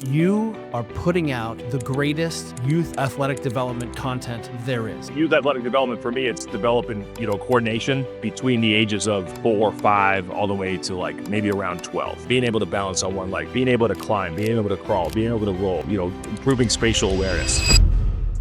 You are putting out the greatest youth athletic development content there is. Youth athletic development, for me, it's developing, coordination between the ages of 4, 5, all the way to like maybe around 12. Being able to balance on one leg, being able to climb, being able to crawl, being able to roll, improving spatial awareness.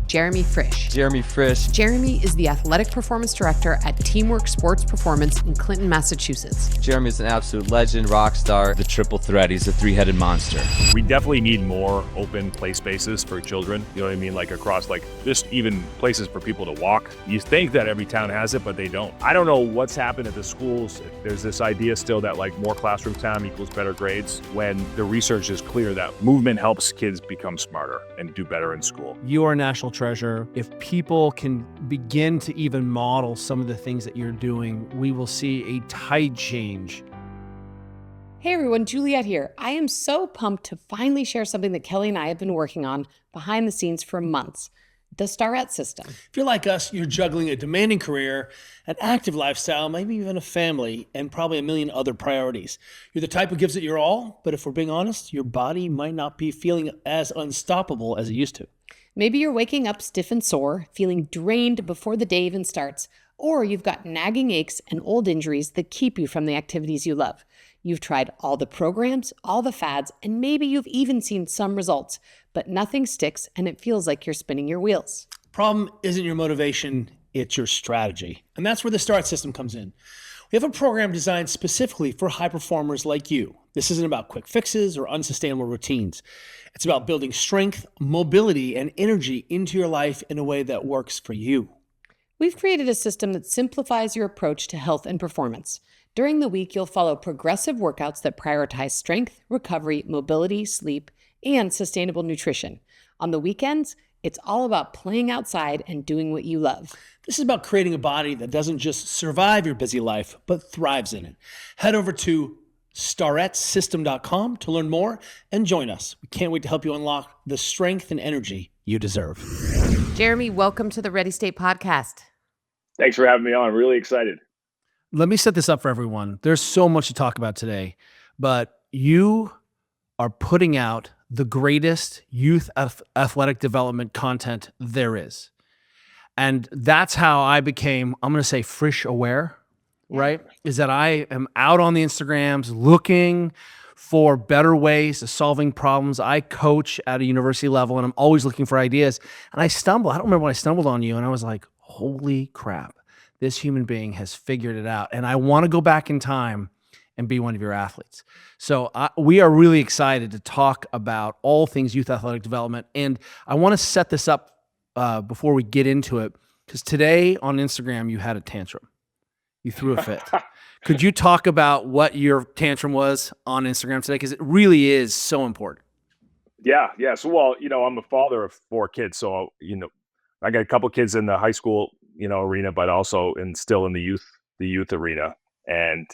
Jeremy Frisch. Jeremy Frisch. Jeremy is the athletic performance director at Teamwork Sports Performance in Clinton, Massachusetts. Jeremy is an absolute legend, rock star, the triple threat. He's a three-headed monster. We definitely need more open play spaces for children. You know what I mean? Like across, just even places for people to walk. You think that every town has it, but they don't. I don't know what's happened at the schools. There's this idea still that more classroom time equals better grades, when the research is clear that movement helps kids become smarter and do better in school. You are a national treasure. If people can begin to even model some of the things that you're doing, we will see a tide change. Hey everyone, Juliet here. I am so pumped to finally share something that Kelly and I have been working on behind the scenes for months. The STARET system. If you're like us, you're juggling a demanding career, an active lifestyle, maybe even a family, and probably a million other priorities. You're the type who gives it your all, but if we're being honest, your body might not be feeling as unstoppable as it used to. Maybe you're waking up stiff and sore, feeling drained before the day even starts, or you've got nagging aches and old injuries that keep you from the activities you love. You've tried all the programs, all the fads, and maybe you've even seen some results, but nothing sticks and it feels like you're spinning your wheels. Problem isn't your motivation, it's your strategy. And that's where the START system comes in. We have a program designed specifically for high performers like you. This isn't about quick fixes or unsustainable routines. It's about building strength, mobility, and energy into your life in a way that works for you. We've created a system that simplifies your approach to health and performance. During the week, you'll follow progressive workouts that prioritize strength, recovery, mobility, sleep, and sustainable nutrition. On the weekends, it's all about playing outside and doing what you love. This is about creating a body that doesn't just survive your busy life, but thrives in it. Head over to staretsystem.com to learn more and join us. We can't wait to help you unlock the strength and energy you deserve. Jeremy, welcome to the Ready State podcast. Thanks for having me on. I'm really excited. Let me set this up for everyone. There's so much to talk about today, but you are putting out the greatest youth athletic development content there is. And that's how I became, I'm going to say, Frisch aware, right? Is that I am out on the Instagrams looking for better ways to solving problems. I coach at a university level and I'm always looking for ideas. And I don't remember when I stumbled on you and I was like, holy crap, this human being has figured it out. And I want to go back in time and be one of your athletes. So we are really excited to talk about all things youth athletic development. And I want to set this up before we get into it, because today on Instagram, you had a tantrum. You threw a fit. Could you talk about what your tantrum was on Instagram today? Because it really is so important. Yeah. So, I'm a father of 4 kids. So, I got a couple kids in the high school, arena, but also still in the youth arena. And,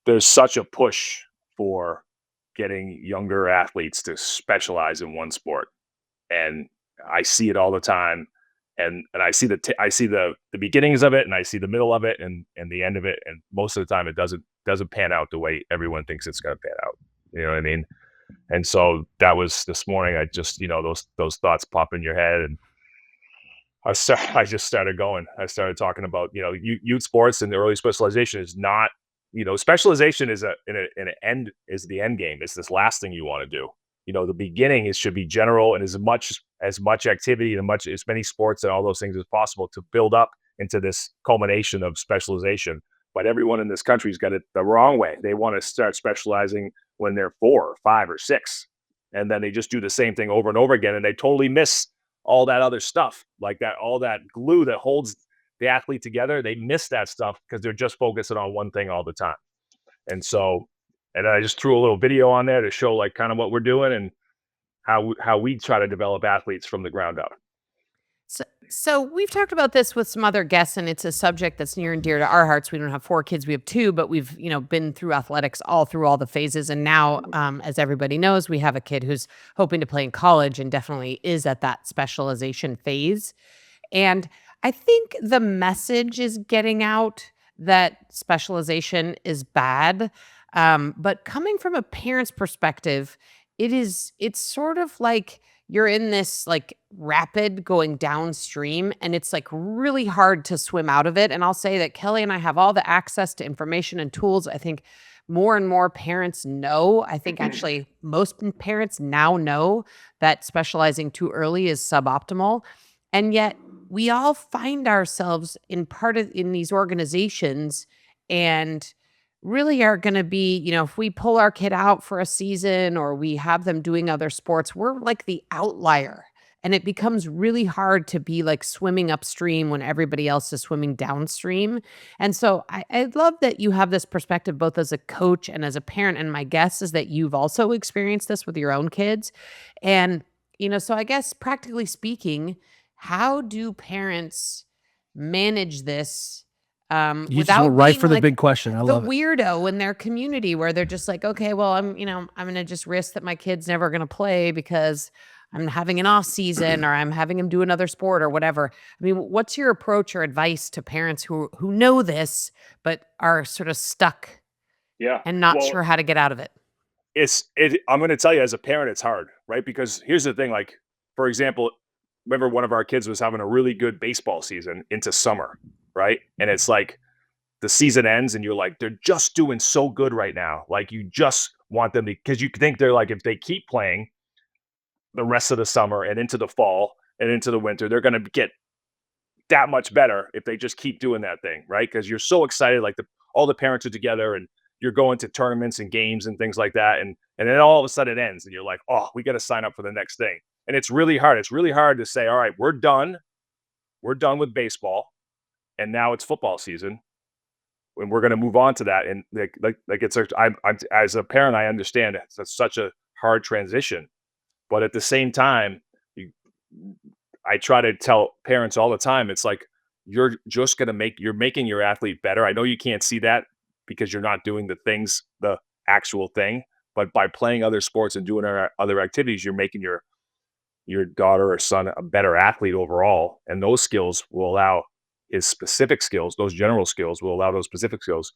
there's such a push for getting younger athletes to specialize in one sport. And I see it all the time. And I see the beginnings of it, and I see the middle of it, and the end of it. And most of the time, it doesn't pan out the way everyone thinks it's going to pan out. You know what I mean? And so that was this morning. I just, those thoughts pop in your head, and I just started going. I started talking about, youth sports, and the early specialization is not, specialization is the end game. It's this last thing you want to do. The beginning should be general, and as much activity and as many sports and all those things as possible to build up into this culmination of specialization. But everyone in this country's got it the wrong way. They want to start specializing when they're 4 or 5 or 6. And then they just do the same thing over and over again. And they totally miss all that other stuff, all that glue that holds the athlete together. They miss that stuff because they're just focusing on one thing all the time. And I just threw a little video on there to show kind of what we're doing and how we try to develop athletes from the ground up. So we've talked about this with some other guests, and it's a subject that's near and dear to our hearts. We don't have 4 kids, we have 2, but we've, been through athletics all through all the phases. And now, as everybody knows, we have a kid who's hoping to play in college and definitely is at that specialization phase. And I think the message is getting out that specialization is bad. But coming from a parent's perspective, it's sort of like you're in this like rapid going downstream, and it's like really hard to swim out of it. And I'll say that Kelly and I have all the access to information and tools. I think more and more parents know. I think actually most parents now know that specializing too early is suboptimal. And yet we all find ourselves in these organizations, and really are going to be, if we pull our kid out for a season or we have them doing other sports, we're like the outlier. And it becomes really hard to be like swimming upstream when everybody else is swimming downstream. And so I love that you have this perspective both as a coach and as a parent. And my guess is that you've also experienced this with your own kids. And, so I guess practically speaking, how do parents manage this You just without went right being for the like big question. I the love it. weirdo in their community where they're just like, okay, well, I'm going to just risk that my kid's never going to play because I'm having an off season or I'm having him do another sport or whatever. I mean, what's your approach or advice to parents who know this but are sort of stuck Yeah. and not Well, sure how to get out of it? I'm going to tell you, as a parent, it's hard, right? Because here's the thing, like, for example, remember one of our kids was having a really good baseball season into summer, right? And it's like the season ends and you're like, they're just doing so good right now. Like, you just want them to, because you think they're like, if they keep playing the rest of the summer and into the fall and into the winter, they're going to get that much better if they just keep doing that thing, right? Because you're so excited, like all the parents are together and you're going to tournaments and games and things like that, and then all of a sudden it ends, and you're like, oh, we got to sign up for the next thing, and it's really hard. It's really hard to say, all right, we're done with baseball, and now it's football season, and we're going to move on to that, and like it's I'm as a parent, I understand it's such a hard transition, but at the same time, I try to tell parents all the time, it's like, you're just going to you're making your athlete better. I know you can't see that because you're not doing the actual thing, but by playing other sports and doing other activities, you're making your daughter or son a better athlete overall. And those skills will allow those general skills will allow those specific skills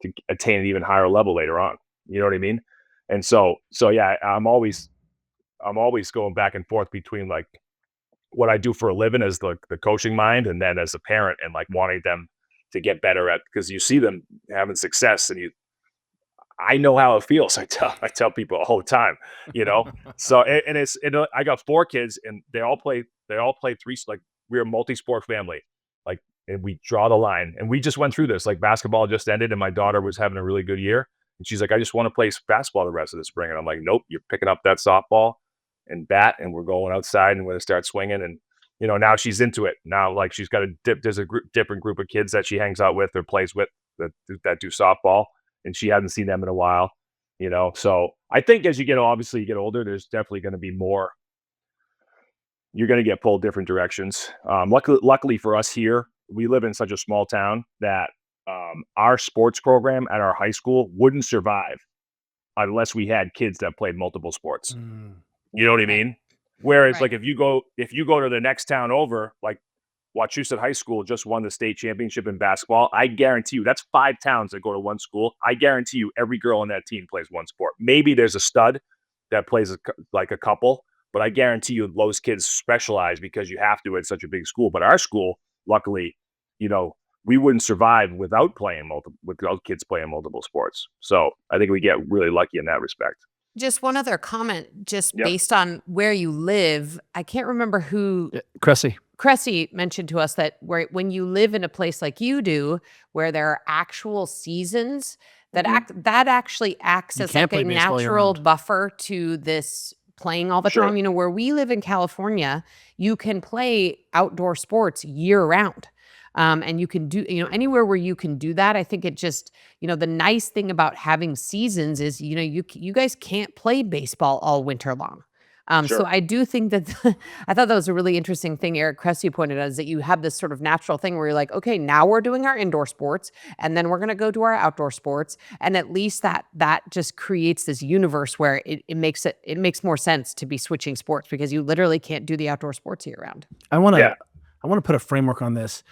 to attain an even higher level later on. You know what I mean? And so yeah, I'm always going back and forth between like what I do for a living as the coaching mind, and then as a parent and like wanting them to get better at, because you see them having success and I know how it feels. I tell people all the time, So I got 4 kids and they all play three, like we're a multi-sport family, like, and we draw the line, and we just went through this, like basketball just ended and my daughter was having a really good year and she's like, I just want to play basketball the rest of the spring. And I'm like, nope, you're picking up that softball and bat and we're going outside and we're going to start swinging. And now she's into it now. Like, she's got there's a different group of kids that she hangs out with or plays with that do softball, and she hadn't seen them in a while, So I think as you get older, there's definitely going to be more. You're going to get pulled different directions. Luckily for us here, we live in such a small town that our sports program at our high school wouldn't survive unless we had kids that played multiple sports. You know what I mean? Whereas, Right. like, if you go to the next town over, like Wachusett High School just won the state championship in basketball. I guarantee you that's 5 towns that go to one school. I guarantee you every girl on that team plays one sport. Maybe there's a stud that plays like a couple, but I guarantee you those kids specialize because you have to at such a big school. But our school, luckily, we wouldn't survive without kids playing multiple sports. So I think we get really lucky in that respect. Just one other comment, just Yep. based on where you live. I can't remember who Cressy. mentioned to us that when you live in a place like you do, where there are actual seasons, that actually acts You as can't like a play baseball natural year-round. buffer to this playing all the Sure. time. Where we live in California, you can play outdoor sports year round. And you can do, anywhere where you can do that. I think it just, the nice thing about having seasons is, you guys can't play baseball all winter long. So Sure. I do think that I thought that was a really interesting thing Eric Cressy pointed out, is that you have this sort of natural thing where you're like, okay, now we're doing our indoor sports and then we're going to go do our outdoor sports. And at least that just creates this universe where it makes more sense to be switching sports, because you literally can't do the outdoor sports year round. I want to Yeah. put a framework on this.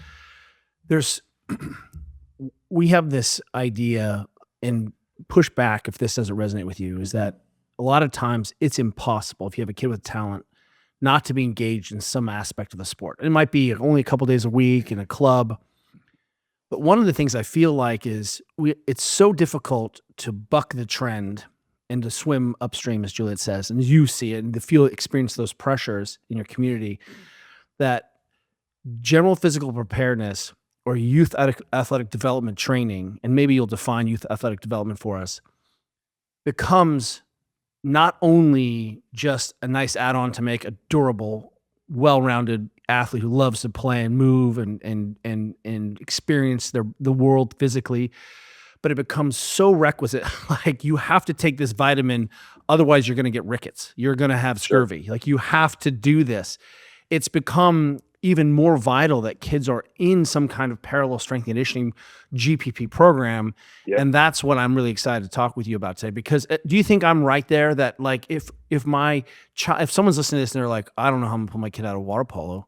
We have this idea, and push back if this doesn't resonate with you, is that a lot of times it's impossible if you have a kid with talent not to be engaged in some aspect of the sport. It might be only a couple days a week in a club. But one of the things I feel like is it's so difficult to buck the trend and to swim upstream, as Juliet says, and you see it and to experience those pressures in your community, that general physical preparedness or youth athletic development training, and maybe you'll define youth athletic development for us, becomes not only just a nice add-on to make a durable, well-rounded athlete who loves to play and move and experience the world physically, but it becomes so requisite. Like, you have to take this vitamin, otherwise you're going to get rickets. You're going to have scurvy. Like, you have to do this. It's become even more vital that kids are in some kind of parallel strength conditioning GPP program. Yep. And that's what I'm really excited to talk with you about today, because do you think I'm right there that, like, if my child, if someone's listening to this and they're like, I don't know how I'm gonna put my kid out of water polo,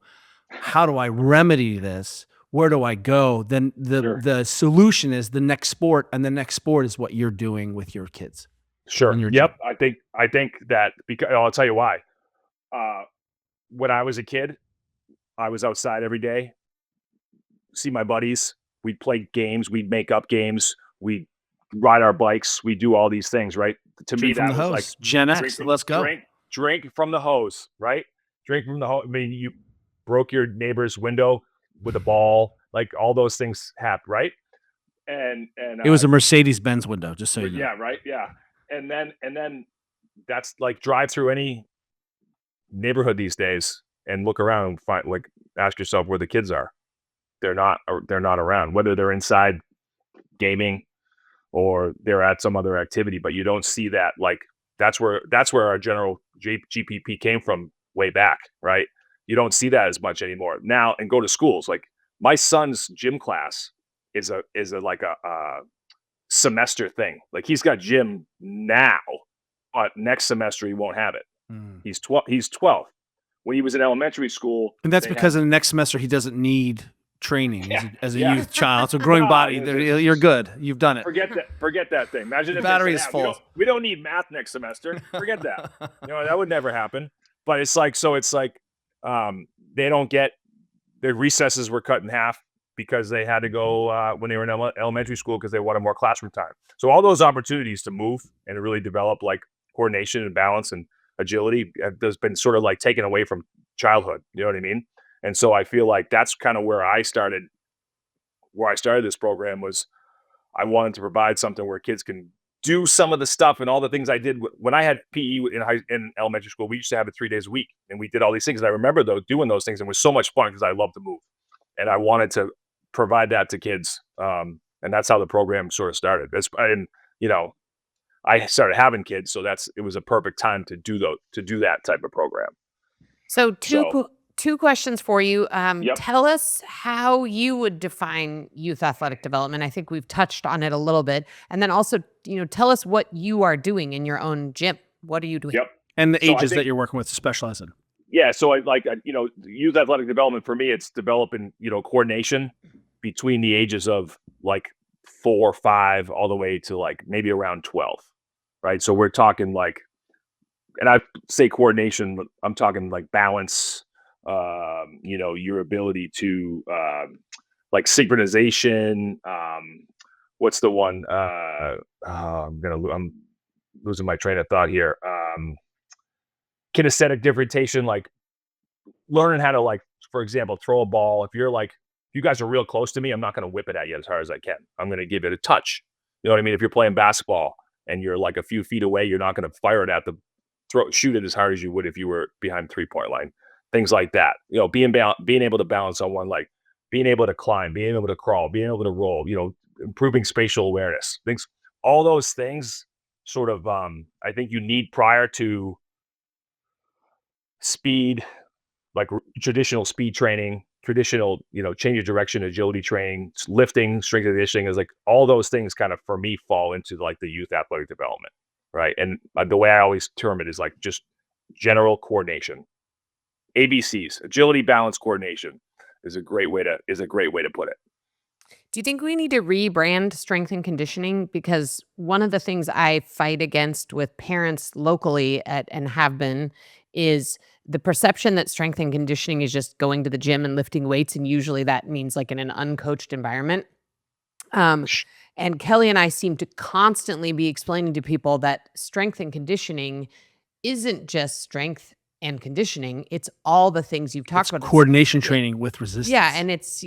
how do I remedy this? Where do I go? Then the solution is the next sport, and the next sport is what you're doing with your kids. Sure. in your Yep. gym. I think that, because I'll tell you why. When I was a kid, I was outside every day, see my buddies. We'd play games. We'd make up games. We'd ride our bikes. We'd do all these things, right? To me, Drink from that the was hose. like Gen X. Let's go. Drink from the hose, right? Drink from the hose. I mean, you broke your neighbor's window with a ball. Like, all those things happened, right? And It was a Mercedes-Benz window, just so you know. yeah, right, yeah. And then that's like, drive through any neighborhood these days and look around and find, like, ask yourself where the kids are. They're not around, whether they're inside gaming or they're at some other activity, but you don't see that. Like, that's where our general GPP came from way back, right? You don't see that as much anymore now. And go to schools. Like, my son's gym class is a semester thing. Like, he's got gym now, but next semester he won't have it. He's 12. When he was in elementary school, And that's they because had- in the next semester he doesn't need training as a yeah. youth child. It's a growing No, body. it's- You're good. You've done it. forget that thing. Imagine The if battery they is said, full. We don't need math next semester. Forget that. That would never happen. But it's like, they don't get, their recesses were cut in half because they had to go when they were in elementary school, because they wanted more classroom time. So all those opportunities to move and to really develop, like, coordination and balance and agility has been sort of like taken away from childhood. You know what I mean? And so I feel like that's kind of where I started this program. Was I wanted to provide something where kids can do some of the stuff and all the things I did when I had PE in elementary school. We used to have it 3 days a week, and we did all these things. And I remember doing those things, and it was so much fun because I love to move, and I wanted to provide that to kids. And that's how the program sort of started. I started having kids, so it was a perfect time to do that type of program. So two questions for you. Yep. Tell us how you would define youth athletic development. I think we've touched on it a little bit. And then also, tell us what you are doing in your own gym. What are you doing? Yep. And the So I ages think- that you're working with to specialize in. Yeah, so youth athletic development for me, it's developing, coordination between the ages of like 4 or 5 all the way to like maybe around 12, right? So we're talking like, and I say coordination, but I'm talking like balance, your ability to like synchronization. What's the one? I'm losing my train of thought here. Kinesthetic differentiation, like learning how to, like, for example, throw a ball. If you guys are real close to me, I'm not going to whip it at you as hard as I can. I'm going to give it a touch. You know what I mean? If you're playing basketball and you're like a few feet away, you're not going to fire it at shoot it as hard as you would if you were behind 3-point line. Things like that. Being able to balance on one leg, being able to climb, being able to crawl, being able to roll. Improving spatial awareness. All those things sort of, I think you need prior to speed, like traditional speed training, traditional, change of direction, agility training, lifting, strength and conditioning, is like all those things kind of, for me, fall into like the youth athletic development, right? And the way I always term it is like just general coordination. ABCs, agility, balance, coordination is a great way to put it. Do you think we need to rebrand strength and conditioning? Because one of the things I fight against with parents locally and have been is the perception that strength and conditioning is just going to the gym and lifting weights. And usually that means like in an uncoached environment. Um, and Kelly and I seem to constantly be explaining to people that strength and conditioning isn't just strength and conditioning. It's all the things you've talked It's about. coordination training with resistance. Yeah, and it's,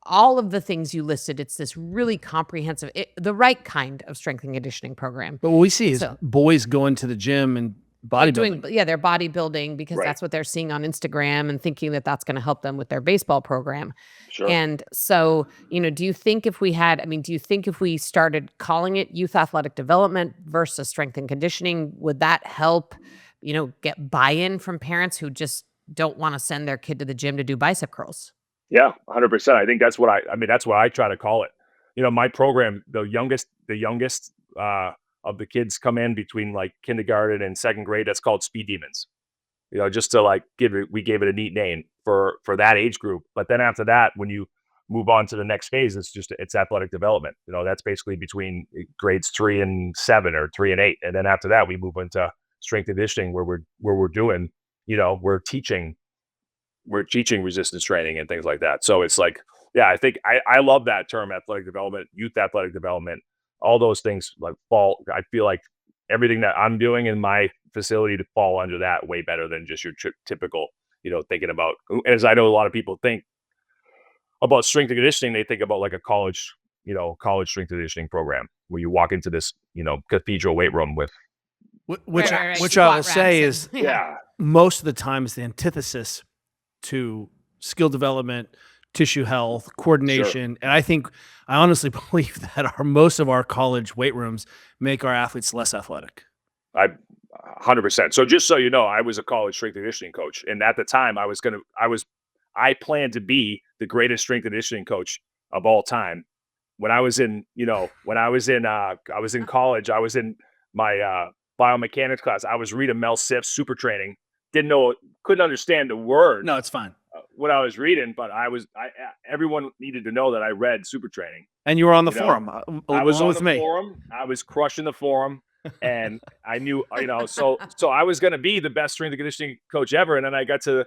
all of the things you listed. It's this really comprehensive, the right kind of strength and conditioning program. But what we see is So- boys going to the gym and bodybuilding. They're bodybuilding because Right. that's what they're seeing on Instagram and thinking that that's going to help them with their baseball program. Sure. And so, do you think if we started calling it youth athletic development versus strength and conditioning, would that help, get buy-in from parents who just don't want to send their kid to the gym to do bicep curls? Yeah, 100%. I think that's what that's what I try to call it. My program, the youngest of the kids come in between like kindergarten and second grade. That's called Speed Demons. Just to like we gave it a neat name for that age group. But then after that, when you move on to the next phase, it's athletic development. That's basically between grades 3 and 7 or 3 and 8. And then after that, we move into strength and conditioning where we're doing, we're teaching resistance training and things like that. So it's like, yeah, I think I love that term, athletic development, youth athletic development, all those things like I feel like everything that I'm doing in my facility to fall under that way better than just your typical, thinking about, as I know a lot of people think about strength and conditioning, they think about like a college strength and conditioning program where you walk into this, cathedral weight room with, Which Right. I Squat will say racks is yeah, most of the time is the antithesis to skill development, tissue health, coordination. And I honestly believe that most of our college weight rooms make our athletes less athletic. 100%. So just so you know, I was a college strength and conditioning coach. And at the time I planned to be the greatest strength and conditioning coach of all time. When I was in college, I was in my biomechanics class. I was reading Mel Siff's Super Training. Couldn't understand the word No, it's fine. what I was reading, but everyone needed to know that I read Super Training. And you were on the You know, forum. I was along on with the me. forum. I was crushing the forum, and I knew, so I was going to be the best strength and conditioning coach ever. And then I got to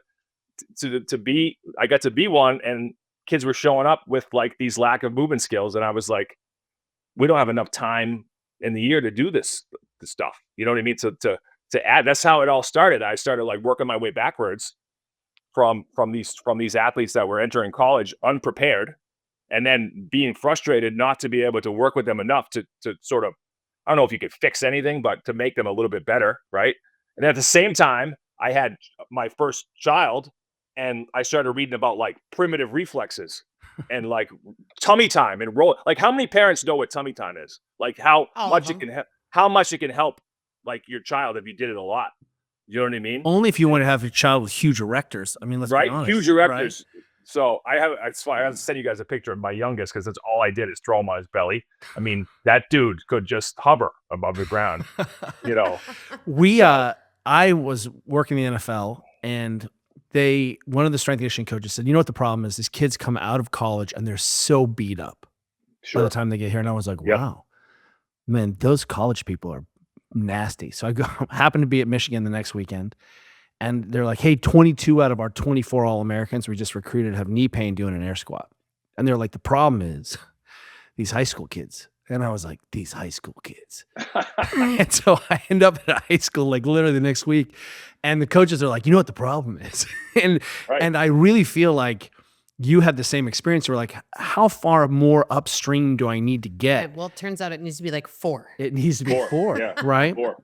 be one, and kids were showing up with like these lack of movement skills, and I was like, we don't have enough time in the year to do this stuff. You know what I mean? To add, that's how it all started. I started like working my way backwards from these athletes that were entering college unprepared, and then being frustrated not to be able to work with them enough to sort of, I don't know if you could fix anything, but to make them a little bit better, right? And at the same time, I had my first child, and I started reading about like primitive reflexes and like tummy time and roll. Like, how many parents know what tummy time is? Like how All of much it them. can how much it can help like your child if you did it a lot. You know what I mean? Only if you want to have a child with huge erectors. I mean, let's Right? be honest. Huge right? erectors. So it's fine. I have to send you guys a picture of my youngest because that's all I did is throw him on his belly. I mean, that dude could just hover above the ground. I was working in the NFL, and one of the strength and conditioning coaches said, you know what the problem is? These kids come out of college and they're so beat up by the time they get here. And I was like, Yep. wow, man, those college people are nasty. So I happened to be at Michigan the next weekend, and they're like, hey, 22 out of our 24 All-Americans we just recruited have knee pain doing an air squat. And they're like, the problem is these high school kids. And I was like, these high school kids. And so I end up at high school like literally the next week, and the coaches are like, you know what the problem is? and Right. and I really feel like you had the same experience. We're like, how far more upstream do I need to get? Well, it turns out it needs to be like 4. It needs to be four, Yeah. right? Four.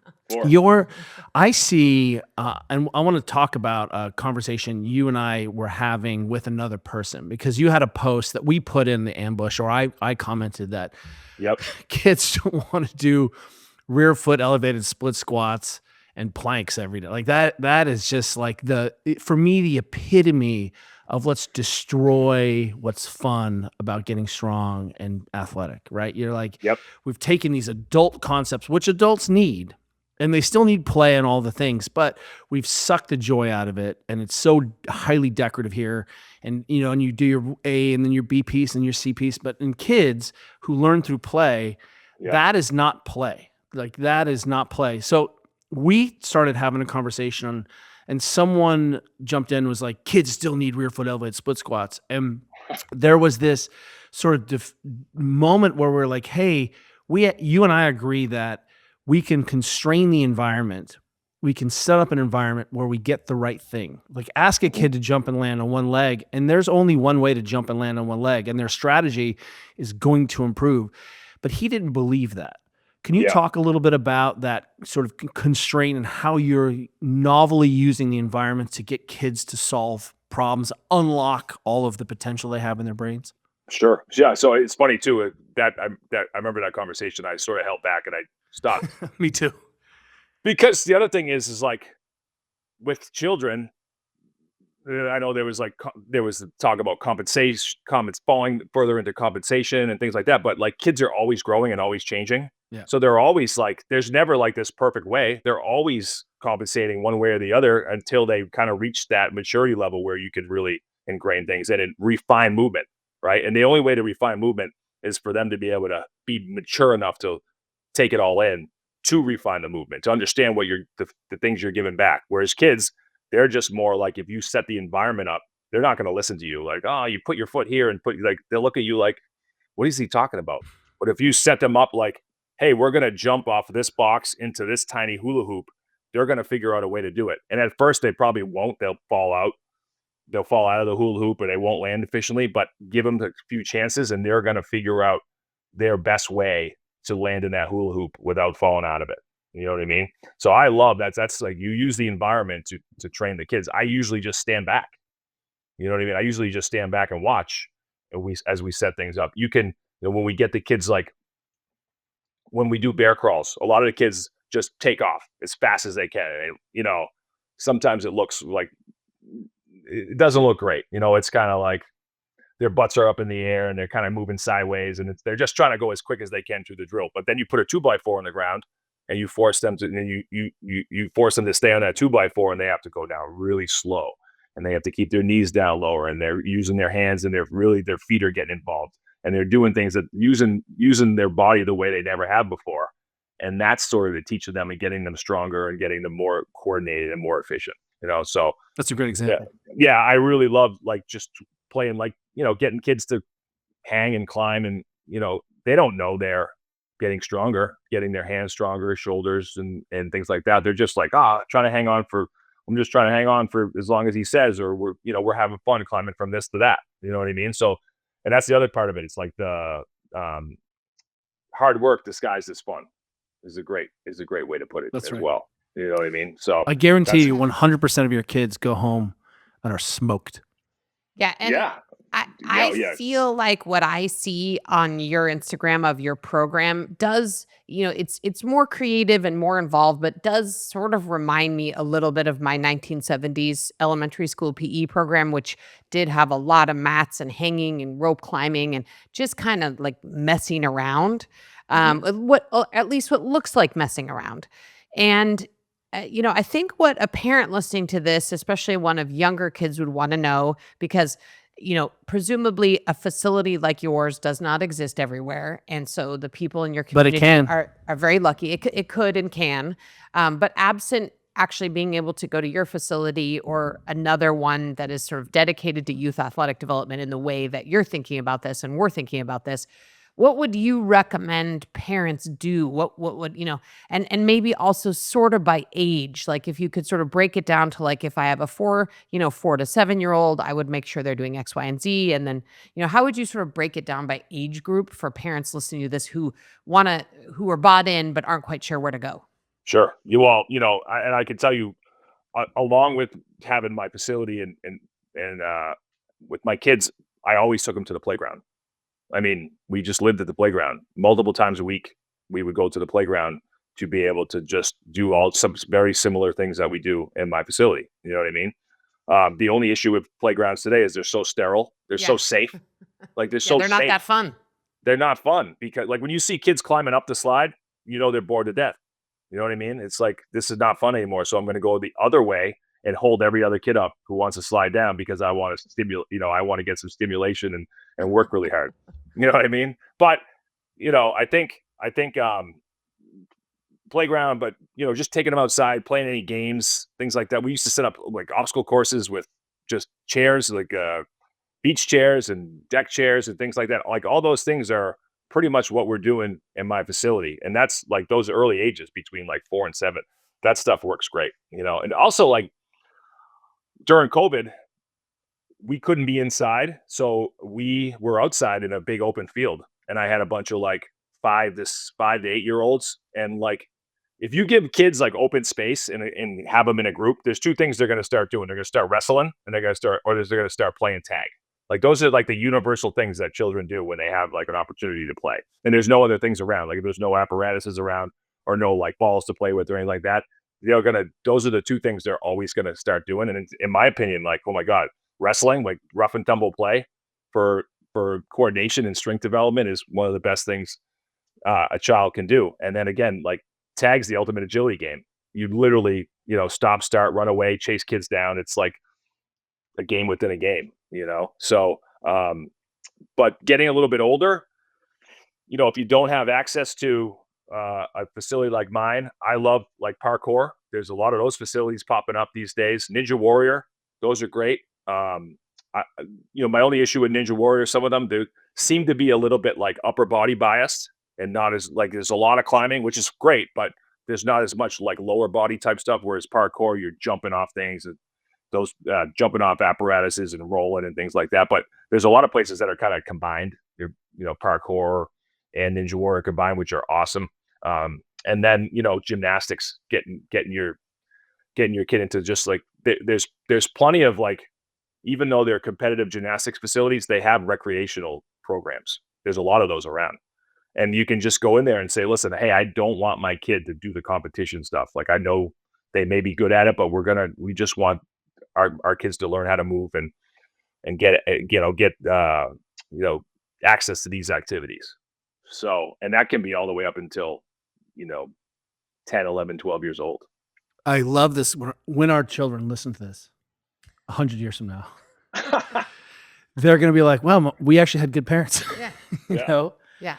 I see, and I want to talk about a conversation you and I were having with another person, because you had a post that we put in the ambush, or I commented that Yep. kids don't want to do rear foot elevated split squats and planks every day. Like that is just like for me, the epitome of let's destroy what's fun about getting strong and athletic, right? You're like, Yep. we've taken these adult concepts, which adults need, and they still need play and all the things, but we've sucked the joy out of it, and it's so highly decorative here. And and you do your A and then your B piece and your C piece. But in kids who learn through play, that is not play. Like that is not play. So we started having a conversation and someone jumped in and was like, kids still need rear foot elevated split squats. And there was this sort of moment where we're like, hey, you and I agree that we can constrain the environment. We can set up an environment where we get the right thing. Like ask a kid to jump and land on one leg, and there's only one way to jump and land on one leg, and their strategy is going to improve. But he didn't believe that. Can you talk a little bit about that sort of constraint and how you're novelly using the environment to get kids to solve problems, unlock all of the potential they have in their brains? Sure. Yeah. So it's funny too that I remember that conversation. I sort of held back and I stopped Me too. because the other thing is like with children, I know there was talk about compensation, comments falling further into compensation and things like that. But like kids are always growing and always changing. Yeah. So they're always like, there's never like this perfect way. They're always compensating one way or the other until they kind of reach that maturity level where you can really ingrain things and refine movement. Right. And the only way to refine movement is for them to be able to be mature enough to take it all in, to refine the movement, to understand what the things you're giving back. Whereas kids, they're just more like, if you set the environment up, they're not going to listen to you. Like, oh, you put your foot here and they'll look at you like, what is he talking about? But if you set them up like, hey, we're going to jump off this box into this tiny hula hoop, they're going to figure out a way to do it. And at first they probably won't. They'll fall out of the hula hoop or they won't land efficiently, but give them a few chances and they're going to figure out their best way to land in that hula hoop without falling out of it. You know what I mean? So I love that. That's like, you use the environment to train the kids. I usually just stand back. You know what I mean? I usually just stand back and watch as we set things up. You can, when we get the kids, like when we do bear crawls, a lot of the kids just take off as fast as they can. And, sometimes it looks like, it doesn't look great. It's kind of like their butts are up in the air and they're kind of moving sideways and they're just trying to go as quick as they can through the drill. But then you put a 2x4 on the ground and you force them to, and you force them to stay on that 2x4 and they have to go down really slow and they have to keep their knees down lower and they're using their hands and their feet are getting involved and they're doing things that using their body the way they never have before. And that's sort of the teaching them and getting them stronger and getting them more coordinated and more efficient. So That's a great example. Yeah, I really love like just playing, like, getting kids to hang and climb and, they don't know they're getting stronger, getting their hands stronger, shoulders and things like that. They're just like, I'm just trying to hang on for as long as he says, or we're having fun climbing from this to that. You know what I mean? So, and that's the other part of it. It's like the hard work disguised as fun is a great way to put it. That's as right. Well. You know what I mean? So I guarantee you 100% of your kids go home and are smoked. Yeah. And I feel like what I see on your Instagram of your program does, it's more creative and more involved, but does sort of remind me a little bit of my 1970s elementary school PE program, which did have a lot of mats and hanging and rope climbing and just kind of like messing around. At least what looks like messing around. And I think what a parent listening to this, especially one of younger kids, would want to know, because, presumably a facility like yours does not exist everywhere. And so the people in your community are very lucky. It could and can. But absent actually being able to go to your facility or another one that is sort of dedicated to youth athletic development in the way that you're thinking about this and we're thinking about this, what would you recommend parents do? What would, and maybe also sort of by age, like if you could sort of break it down to, like, if I have a 4 to 7 year old, I would make sure they're doing X, Y, and Z. And then, how would you sort of break it down by age group for parents listening to this who are bought in, but aren't quite sure where to go? Sure. You all, and I can tell you, along with having my facility and with my kids, I always took them to the playground. I mean, we just lived at the playground multiple times a week. We would go to the playground to be able to just do some very similar things that we do in my facility. You know what I mean? The only issue with playgrounds today is they're so sterile. They're so safe. Like they're they're not safe. that fun. They're not fun because, like, when you see kids climbing up the slide, they're bored to death. You know what I mean? It's like, this is not fun anymore. So I'm going to go the other way and hold every other kid up who wants to slide down because I want to stimulate, I want to get some stimulation and work really hard. You know what I mean? But, I think playground, but, just taking them outside, playing any games, things like that. We used to set up like obstacle courses with just chairs, like, beach chairs and deck chairs and things like that. Like, all those things are pretty much what we're doing in my facility. And that's like those early ages between like 4 and 7. That stuff works great, And also, like, during COVID, we couldn't be inside. So we were outside in a big open field. And I had a bunch of like 5 to 8 year olds. And like, if you give kids like open space and have them in a group, there's two things they're going to start doing. They're going to start wrestling and they're going to start playing tag. Like, those are like the universal things that children do when they have like an opportunity to play. And there's no other things around. Like, if there's no apparatuses around or no like balls to play with or anything like that, those are the two things they're always going to start doing. And in my opinion, like, oh my God, wrestling, like rough and tumble play for coordination and strength development is one of the best things a child can do. And then again, like, tag's the ultimate agility game. You literally, stop, start, run away, chase kids down. It's like a game within a game, So, but getting a little bit older, if you don't have access to a facility like mine, I love like parkour. There's a lot of those facilities popping up these days. Ninja Warrior, those are great. My only issue with Ninja Warrior, some of them, they seem to be a little bit like upper body biased and not as like, there's a lot of climbing, which is great, but there's not as much like lower body type stuff. Whereas parkour, you're jumping off things, and those jumping off apparatuses and rolling and things like that. But there's a lot of places that are kind of combined. Parkour and Ninja Warrior combined, which are awesome. And then, gymnastics, getting your kid into just like, there's plenty of like, even though they're competitive gymnastics facilities, they have recreational programs. There's a lot of those around. And you can just go in there and say, listen, hey, I don't want my kid to do the competition stuff. Like, I know they may be good at it, but we just want our kids to learn how to move and get access to these activities. So, and that can be all the way up until, 10, 11, 12 years old. I love this. When our children listen to this 100 years from now, they're going to be like, well, we actually had good parents. Yeah. you know? Yeah.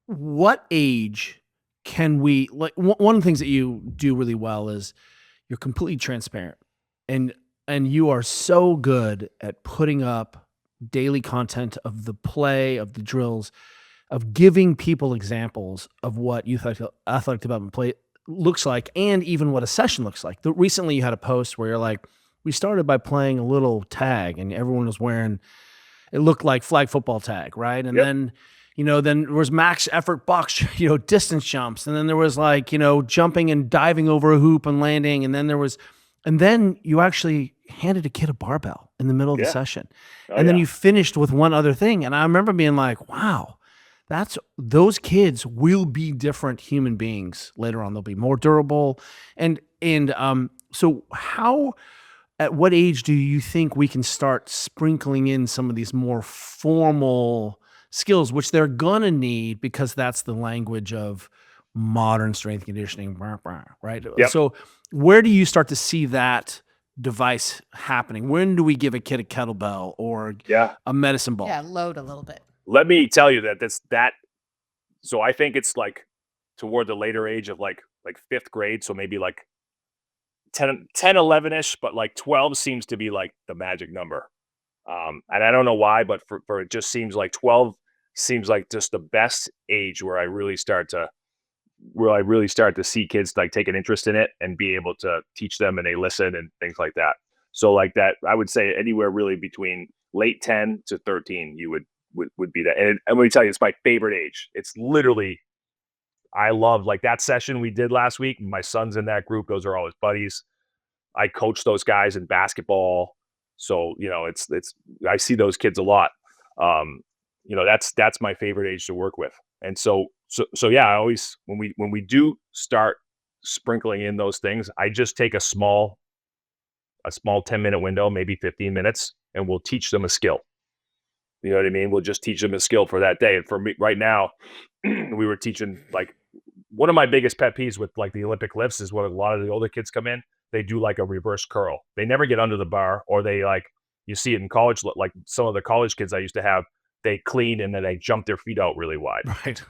What age can we, like, one of the things that you do really well is you're completely transparent, and you are so good at putting up daily content of the play, of the drills, of giving people examples of what youth athletic development play looks like, and even what a session looks like. Recently you had a post where you're like, we started by playing a little tag and everyone was wearing, it looked like flag football tag, right? And then, then there was max effort box, distance jumps. And then there was like, jumping and diving over a hoop and landing. And then you actually handed a kid a barbell in the middle of the session. And then you finished with one other thing. And I remember being like, wow, those kids will be different human beings later on. They'll be more durable. So at what age do you think we can start sprinkling in some of these more formal skills, which they're gonna need because that's the language of modern strength conditioning, right? Yep. So where do you start to see that device happening? When do we give a kid a kettlebell or a medicine ball? Yeah, load a little bit. Let me tell you that. So I think it's like toward the later age of like 5th grade. So maybe like 10, 11-ish, but like 12 seems to be like the magic number. And I don't know why, but for it just seems like 12 seems like just the best age where I really start to see kids like take an interest in it and be able to teach them, and they listen and things like that. So like that, I would say anywhere really between late 10 to 13, you would be that. And let me tell you, it's my favorite age. It's literally, I love like that session we did last week. My son's in that group. Those are all his buddies. I coach those guys in basketball. So, it's I see those kids a lot. That's my favorite age to work with. And so yeah, I always, when we do start sprinkling in those things, I just take a small 10-minute window, maybe 15 minutes, and we'll teach them a skill. You know what I mean? We'll just teach them a skill for that day. And for me right now, we were teaching like one of my biggest pet peeves with like the Olympic lifts is when a lot of the older kids come in, they do like a reverse curl. They never get under the bar, or they like, you see it in college, like some of the college kids I used to have, they clean and then they jump their feet out really wide. Right.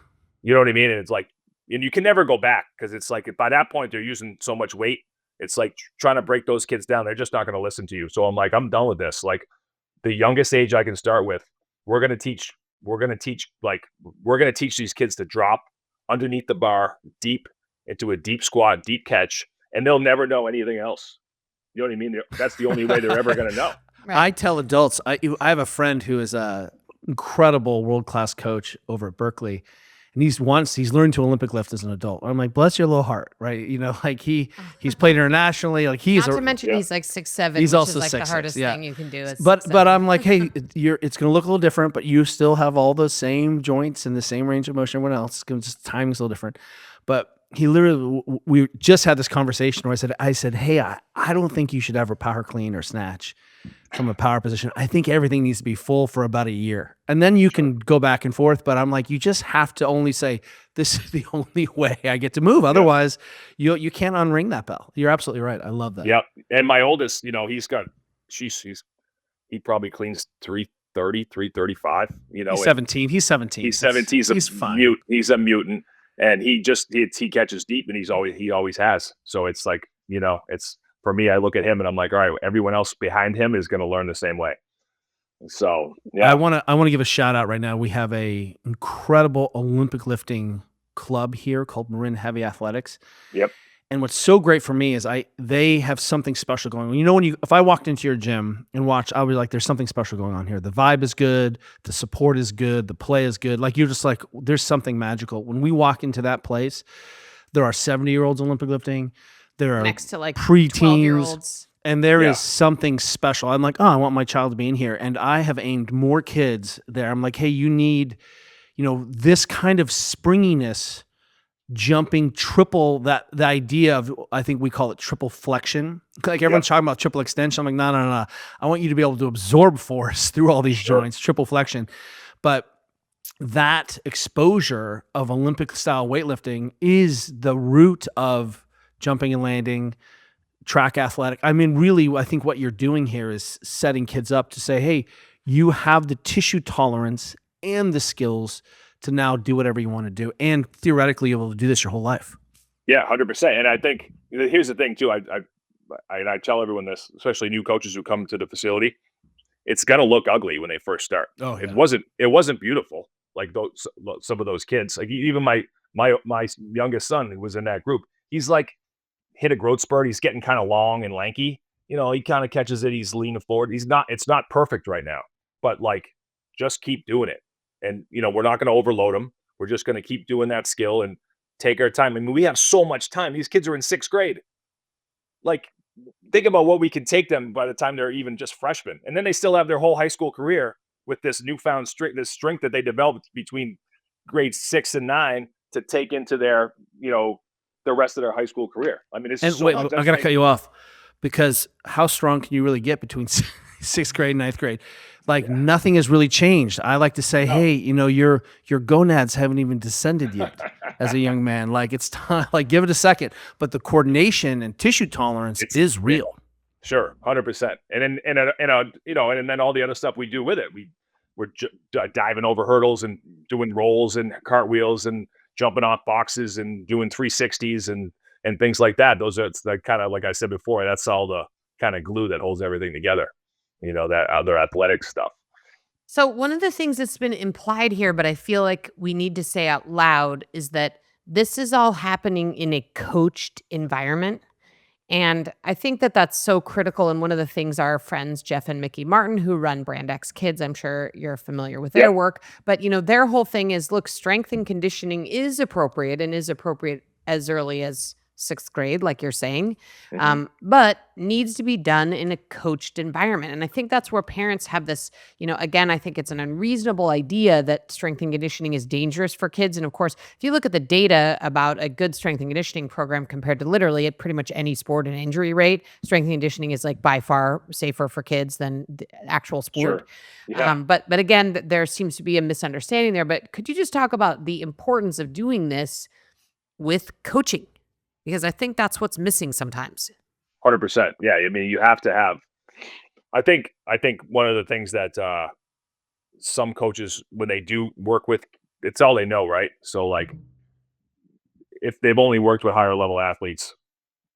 You know what I mean? And it's like, and you can never go back because it's like by that point they're using so much weight. It's like trying to break those kids down. They're just not going to listen to you. So I'm like, I'm done with this. Like the youngest age I can start with, we're going to teach, we're going to teach, like, we're going to teach these kids to drop underneath the bar, deep into a deep squat, deep catch, and they'll never know anything else. You know what I mean? That's the only way they're ever going to know. Right. I tell adults, I have a friend who is a incredible world-class coach over at Berkeley. And he's learned to Olympic lift as an adult. I'm like, bless your little heart, right? You know, like he's played internationally. Like he's Not to mention he's like 6'7", he's which also is like the 6'6", hardest yeah. thing you can do. Is But I'm like, hey, it's going to look a little different, but you still have all those same joints and the same range of motion. Everyone else, just timing's a little different. But he literally, we just had this conversation where I said, hey, I don't think you should ever power clean or snatch from a power position. I think everything needs to be full for about a year. And then you can go back and forth. But I'm like, you just have to only say, this is the only way I get to move. Otherwise, you can't unring that bell. You're absolutely right. I love that. Yep. And my oldest, you know, he probably cleans 330, 335. You know, He's 17. He's 17. He's 17. He's fine. He's a mutant, and he catches deep, and he always has. So it's like, you know, it's for me. I look at him and I'm like, all right, everyone else behind him is going to learn the same way. So yeah, I want to give a shout out right now. We have a incredible Olympic lifting club here called Marin Heavy Athletics. Yep. And what's so great for me is they have something special going on. You know, if I walked into your gym and watched, I would be like, there's something special going on here. The vibe is good. The support is good. The play is good. Like you're just like, there's something magical. When we walk into that place, there are 70-year-olds Olympic lifting. There are next to like preteens. 12-year-olds. And there is something special. I'm like, oh, I want my child to be in here. And I have aimed more kids there. I'm like, hey, you need, you know, this kind of springiness, jumping triple, the idea of, I think we call it triple flexion. Like everyone's talking about triple extension. I'm like, no. I want you to be able to absorb force through all these joints, triple flexion. But that exposure of Olympic style weightlifting is the root of jumping and landing, track athletic. I mean, really, I think what you're doing here is setting kids up to say, hey, you have the tissue tolerance and the skills to now do whatever you want to do. And theoretically, you're able to do this your whole life. Yeah, 100%. And I think here's the thing too. I tell everyone this, especially new coaches who come to the facility, it's going to look ugly when they first start. Oh, yeah. It wasn't beautiful. Like some of those kids, like even my youngest son who was in that group, he's like, hit a growth spurt. He's getting kind of long and lanky. You know, he kind of catches it. He's leaning forward. It's not perfect right now, but like, just keep doing it. And, you know, we're not going to overload him. We're just going to keep doing that skill and take our time. I mean, we have so much time. These kids are in 6th grade. Like, think about what we can take them by the time they're even just freshmen. And then they still have their whole high school career with this newfound strength that they developed between grades 6 and 9 to take into their, you know, the rest of their high school career. I mean, it's wait, I got to cut you off because how strong can you really get between 6th grade and 9th grade? Like nothing has really changed. I like to say, hey, you know, your gonads haven't even descended yet as a young man. Like it's time, like give it a second. But the coordination and tissue tolerance is real. Sure, 100%. And then all the other stuff we do with it. We're diving over hurdles and doing rolls and cartwheels and jumping off boxes and doing 360s and things like that. Those are the kind of, like I said before, that's all the kind of glue that holds everything together. You know, that other athletic stuff. So one of the things that's been implied here, but I feel like we need to say out loud, is that this is all happening in a coached environment. And I think that that's so critical. And one of the things our friends, Jeff and Mickey Martin, who run Brand X Kids, I'm sure you're familiar with their work, but you know, their whole thing is, look, strength and conditioning is appropriate and is appropriate as early as 6th grade, like you're saying, but needs to be done in a coached environment. And I think that's where parents have this, again, I think it's an unreasonable idea that strength and conditioning is dangerous for kids. And of course, if you look at the data about a good strength and conditioning program compared to literally at pretty much any sport and injury rate, strength and conditioning is like by far safer for kids than the actual sport. Sure. Yeah. But again, there seems to be a misunderstanding there. But could you just talk about the importance of doing this with coaching? Because I think that's what's missing sometimes. 100%. Yeah. I mean, you have to have, I think one of the things that some coaches, when they do work with, it's all they know, right? So like if they've only worked with higher level athletes,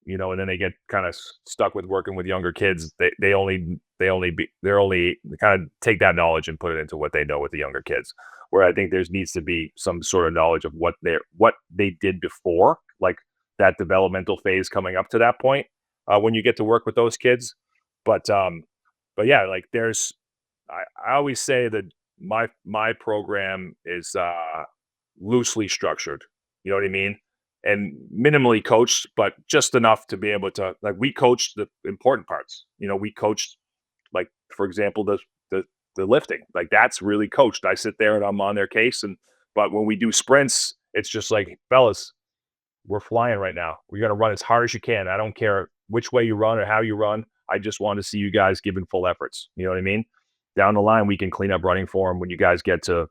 and then they get kind of stuck with working with younger kids, they only kind of take that knowledge and put it into what they know with the younger kids. Where I think there needs to be some sort of knowledge of what they did before, like that developmental phase coming up to that point when you get to work with those kids. But yeah, like I always say that my program is loosely structured. You know what I mean? And minimally coached, but just enough to be able to, like, we coached the important parts. We coached, like, for example, the lifting. Like, that's really coached. I sit there and I'm on their case. But when we do sprints, it's just like, fellas, we're flying right now. We're going to run as hard as you can. I don't care which way you run or how you run. I just want to see you guys giving full efforts. You know what I mean? Down the line, we can clean up running form when you guys get to,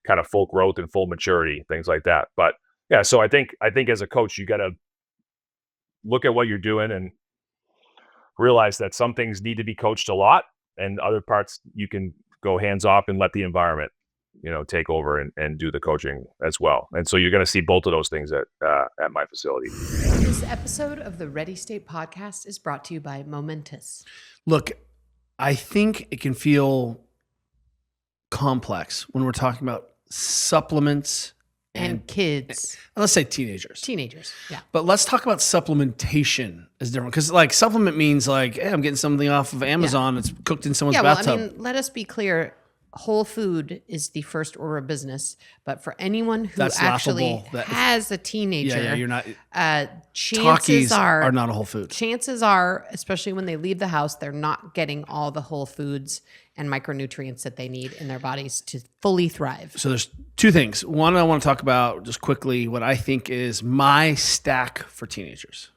kind of full growth and full maturity, things like that. But yeah, so I think as a coach, you got to look at what you're doing and realize that some things need to be coached a lot, and other parts you can go hands off and let the environment, take over and do the coaching as well. And so you're going to see both of those things at my facility. This episode of the Ready State podcast is brought to you by Momentous. Look, I think it can feel complex when we're talking about supplements and kids. Let's say teenagers. Yeah. But let's talk about supplementation as different, because like supplement means like, hey, I'm getting something off of Amazon. It's cooked in someone's bathtub. Well, let us be clear. Whole food is the first order of business, but for anyone who actually has a teenager, you're not. Chances are not a whole food. Chances are, especially when they leave the house, they're not getting all the whole foods and micronutrients that they need in their bodies to fully thrive. So there's two things. One, I want to talk about just quickly what I think is my stack for teenagers.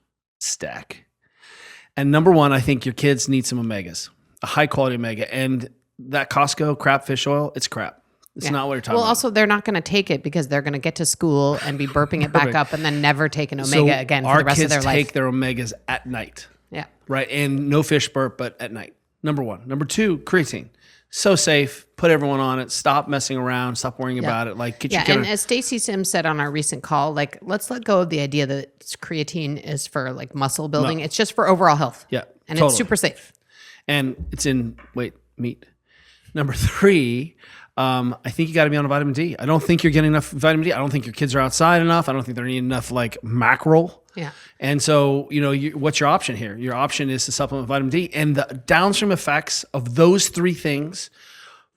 And number one, I think your kids need some omegas, a high quality omega, and that Costco crap fish oil, it's crap. It's not what you're talking about. Well, also, they're not going to take it because they're going to get to school and be burping it back up and then never take an omega again for the rest of their life. Our kids take their omegas at night. Yeah. Right? And no fish burp, but at night. Number one. Number two, creatine. So safe. Put everyone on it. Stop messing around. Stop worrying about it. Like, get and as Stacy Sims said on our recent call, like, let's let go of the idea that creatine is for like muscle building. No. It's just for overall health. Yeah. And it's super safe. And it's in meat. Number three, I think you got to be on a vitamin D. I don't think you're getting enough vitamin D. I don't think your kids are outside enough. I don't think they're eating enough like mackerel. Yeah. And so, what's your option here? Your option is to supplement vitamin D, and the downstream effects of those three things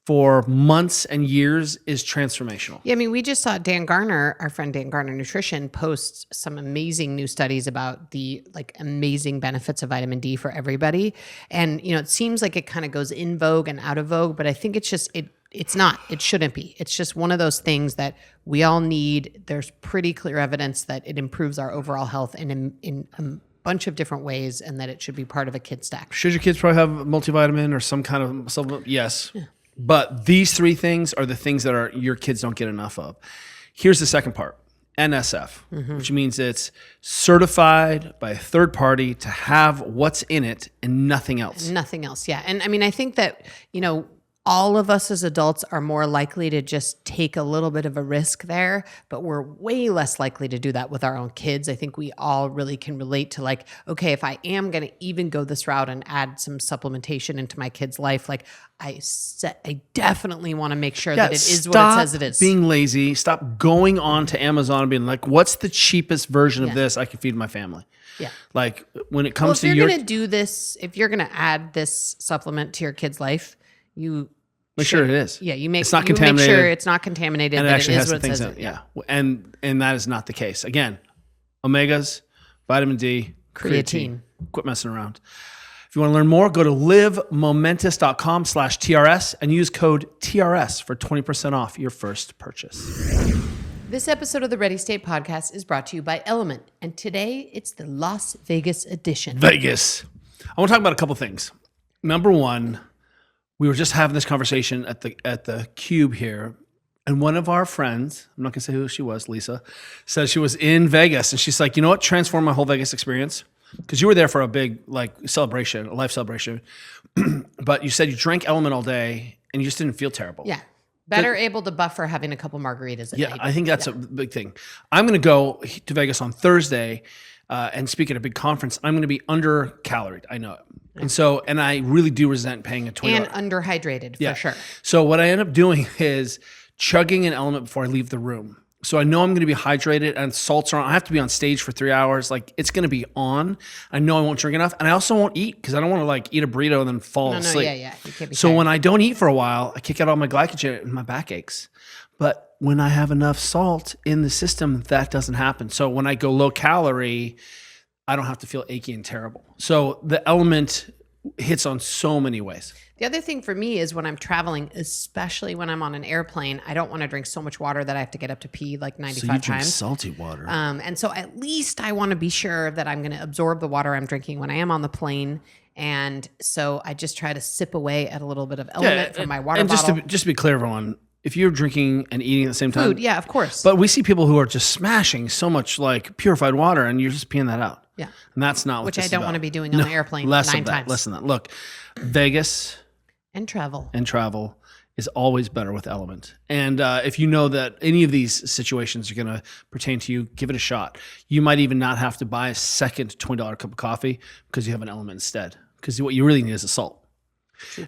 for months and years is transformational. Yeah, I mean, we just saw Dan Garner, our friend Dan Garner Nutrition, post some amazing new studies about the like amazing benefits of vitamin D for everybody. And, it seems like it kind of goes in vogue and out of vogue, but I think it's just, it's not, it shouldn't be. It's just one of those things that we all need. There's pretty clear evidence that it improves our overall health in a bunch of different ways, and that it should be part of a kid stack. Should your kids probably have a multivitamin or some kind of supplement? Yes. Yeah. But these three things are the things that your kids don't get enough of. Here's the second part, NSF, which means it's certified by a third party to have what's in it and nothing else. Nothing else, yeah. And I mean, I think that, all of us as adults are more likely to just take a little bit of a risk there, but we're way less likely to do that with our own kids. I think we all really can relate to like, okay, if I am going to even go this route and add some supplementation into my kid's life, like I definitely want to make sure that it is what it says it is. Stop being lazy. Stop going on to Amazon and being like, what's the cheapest version of this I can feed my family? Yeah. Like when it comes to if you're going to do this, if you're going to add this supplement to your kid's life, you make sure it is. Yeah, it's not contaminated. Make sure it's not contaminated. And it actually has what things it says. in it. Yeah. And that is not the case. Again, omegas, vitamin D, Creatine. Quit messing around. If you want to learn more, go to livemomentous.com/TRS and use code TRS for 20% off your first purchase. This episode of the Ready State Podcast is brought to you by Element, and today it's the Las Vegas edition. Vegas. I want to talk about a couple things. Number one, we were just having this conversation at the Cube here, and one of our friends, I'm not going to say who she was, Lisa, said she was in Vegas, and she's like, you know what transformed my whole Vegas experience? Because you were there for a big celebration, a life celebration, but you said you drank Element all day, and you just didn't feel terrible. Yeah. Better able to buffer having a couple margaritas at night. I think that's a big thing. I'm going to go to Vegas on Thursday and speak at a big conference. I'm going to be under-caloried. I know it. And I really do resent paying a $20. And underhydrated, for sure. So what I end up doing is chugging an Element before I leave the room. So I know I'm going to be hydrated and salts are on. I have to be on stage for 3 hours. Like, it's going to be on. I know I won't drink enough. And I also won't eat because I don't want to eat a burrito and then fall asleep. You can't be so tired. when I don't eat for a while, I kick out all my glycogen and my back aches. But when I have enough salt in the system, that doesn't happen. So when I go low calorie, I don't have to feel achy and terrible. So the Element hits on so many ways. The other thing for me is when I'm traveling, especially when I'm on an airplane, I don't want to drink so much water that I have to get up to pee 95 So you drink times. salty water. And so at least I want to be sure that I'm going to absorb the water I'm drinking when I am on the plane. And so I just try to sip away at a little bit of Element from my water bottle. Just to be clear, everyone, if you're drinking and eating at the same time. Food, yeah, of course. But we see people who are just smashing so much purified water and you're just peeing that out. Yeah. And that's not what Which this I is don't about. want to be doing on the airplane less 9 of that, times. Less than that. Look, Vegas And travel. is always better with Element. And if you know that any of these situations are going to pertain to you, give it a shot. You might even not have to buy a second $20 cup of coffee because you have an Element instead. Because what you really need is a salt.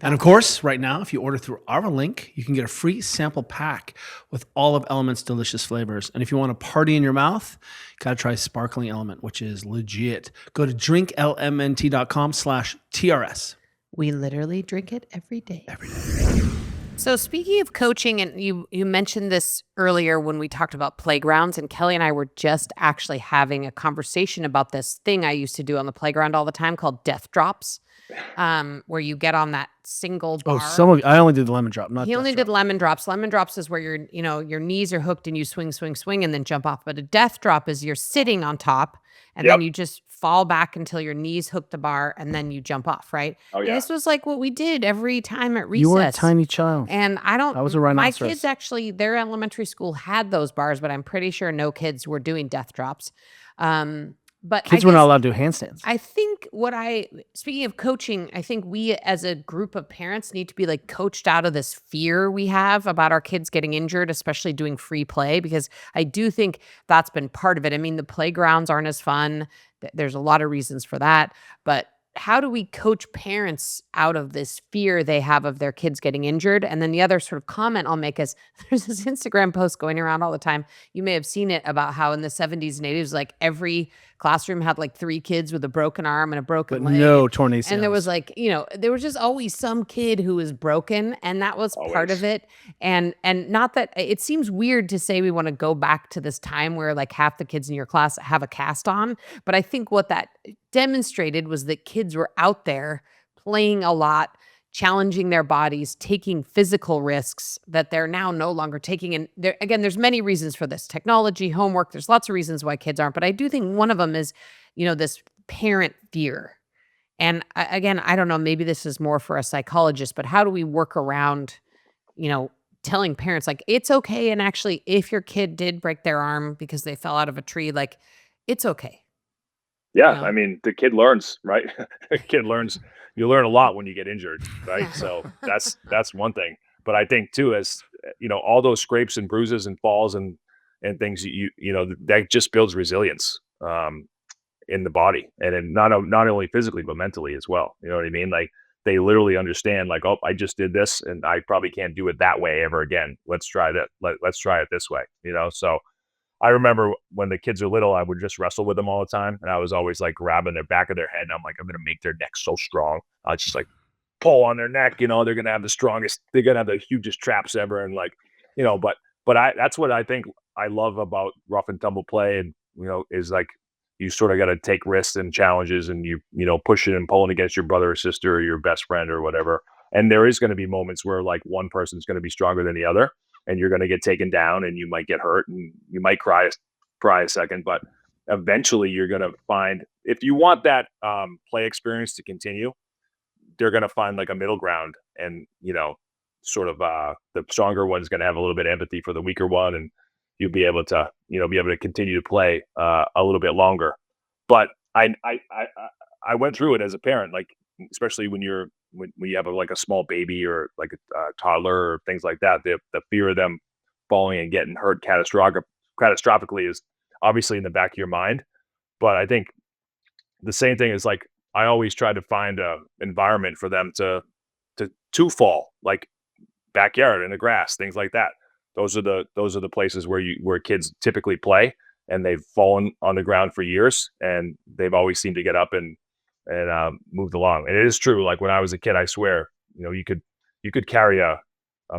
And of course, right now, if you order through our link, you can get a free sample pack with all of Element's delicious flavors. And if you want a party in your mouth, you got to try Sparkling Element, which is legit. Go to drinklmnt.com/TRS. We literally drink it every day. So speaking of coaching, and you mentioned this earlier when we talked about playgrounds, and Kelly and I were just actually having a conversation about this thing I used to do on the playground all the time called death drops, where you get on that single bar. I only did the lemon drop. He only did lemon drops. Lemon drops is where your knees are hooked and you swing, and then jump off. But a death drop is you're sitting on top and then you just fall back until your knees hook the bar and then you jump off, right? Oh, yeah. And this was like what we did every time at recess. You were a tiny child. And I was a my rhinoceros. kids actually, their elementary school had those bars, but I'm pretty sure no kids were doing death drops. But Kids I were not guess- allowed to do handstands. I think speaking of coaching, I think we as a group of parents need to be coached out of this fear we have about our kids getting injured, especially doing free play, because I do think that's been part of it. I mean, the playgrounds aren't as fun. There's a lot of reasons for that, but how do we coach parents out of this fear they have of their kids getting injured? And then the other sort of comment I'll make is there's this Instagram post going around all the time. You may have seen it about how in the 70s and 80s, every classroom had 3 kids with a broken arm and a broken leg. No torn ACLs. And there was there was just always some kid who was broken, and that was part of it. And not that it seems weird to say we want to go back to this time where half the kids in your class have a cast on, but I think what that demonstrated was that kids were out there playing a lot, challenging their bodies, taking physical risks that they're now no longer taking. And there's many reasons for this: technology, homework. There's lots of reasons why kids aren't, but I do think one of them is, this parent fear. And I don't know, maybe this is more for a psychologist, but how do we work around, telling parents it's okay, and actually if your kid did break their arm because they fell out of a tree, it's okay. Yeah, Yeah. I mean, the kid learns, right? The kid learns. You learn a lot when you get injured, right? So that's one thing. But I think too, as all those scrapes and bruises and falls and things, that just builds resilience in the body, and not only physically but mentally as well. You know what I mean? They literally understand, oh, I just did this, and I probably can't do it that way ever again. Let's try that. Let's try it this way. So. I remember when the kids are little, I would just wrestle with them all the time. And I was always grabbing their back of their head. And I'm going to make their neck so strong. I'll just pull on their neck, they're going to have they're going to have the hugest traps ever. And but that's what I think I love about rough and tumble play. And, is you sort of got to take risks and challenges, and you know, pushing and pulling against your brother or sister or your best friend or whatever. And there is going to be moments where like one person's going to be stronger than the other, and you're going to get taken down, and you might get hurt, and you might cry a second, but eventually you're going to find, if you want that play experience to continue, they're going to find like a middle ground, and you know, sort of the stronger one's going to have a little bit of empathy for the weaker one, and you'll be able to, you know, be able to continue to play a little bit longer. But I went through it as a parent, like especially when you have like a small baby or like a toddler or things like that, the fear of them falling and getting hurt catastrophically is obviously in the back of your mind. But I think the same thing is like, I always try to find a environment for them to fall, like backyard in the grass, things like that. Those are the places where kids typically play, and they've fallen on the ground for years, and they've always seemed to get up and moved along. And it is true. Like when I was a kid, I swear, you know, you could carry a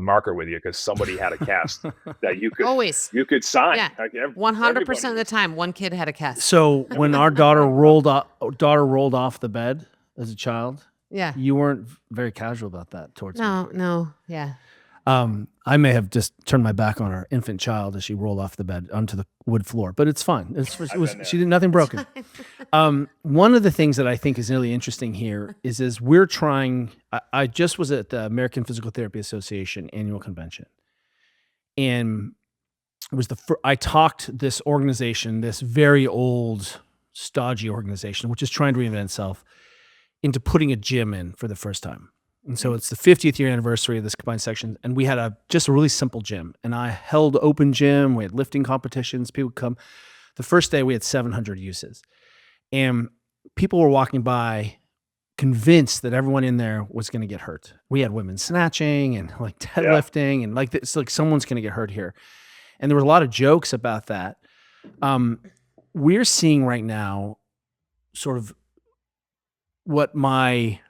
marker with you because somebody had a cast that Always. you could sign. Yeah. Like 100% of the time, one kid had a cast. So when our daughter rolled off the bed as a child, Yeah. you weren't very casual about that towards me. No. Yeah. I may have just turned my back on our infant child as she rolled off the bed onto the wood floor, but it's fine. She did nothing broken. One of the things that I think is really interesting here is we're trying. I just was at the American Physical Therapy Association annual convention, and it was I talked this organization, this very old, stodgy organization, which is trying to reinvent itself, into putting a gym in for the first time. And so it's the 50th year anniversary of this combined section. And we had just a really simple gym. And I held open gym. We had lifting competitions. People would come. The first day we had 700 uses. And people were walking by convinced that everyone in there was going to get hurt. We had women snatching and like deadlifting and like it's like someone's going to get hurt here. And there were a lot of jokes about that. We're seeing right now sort of what my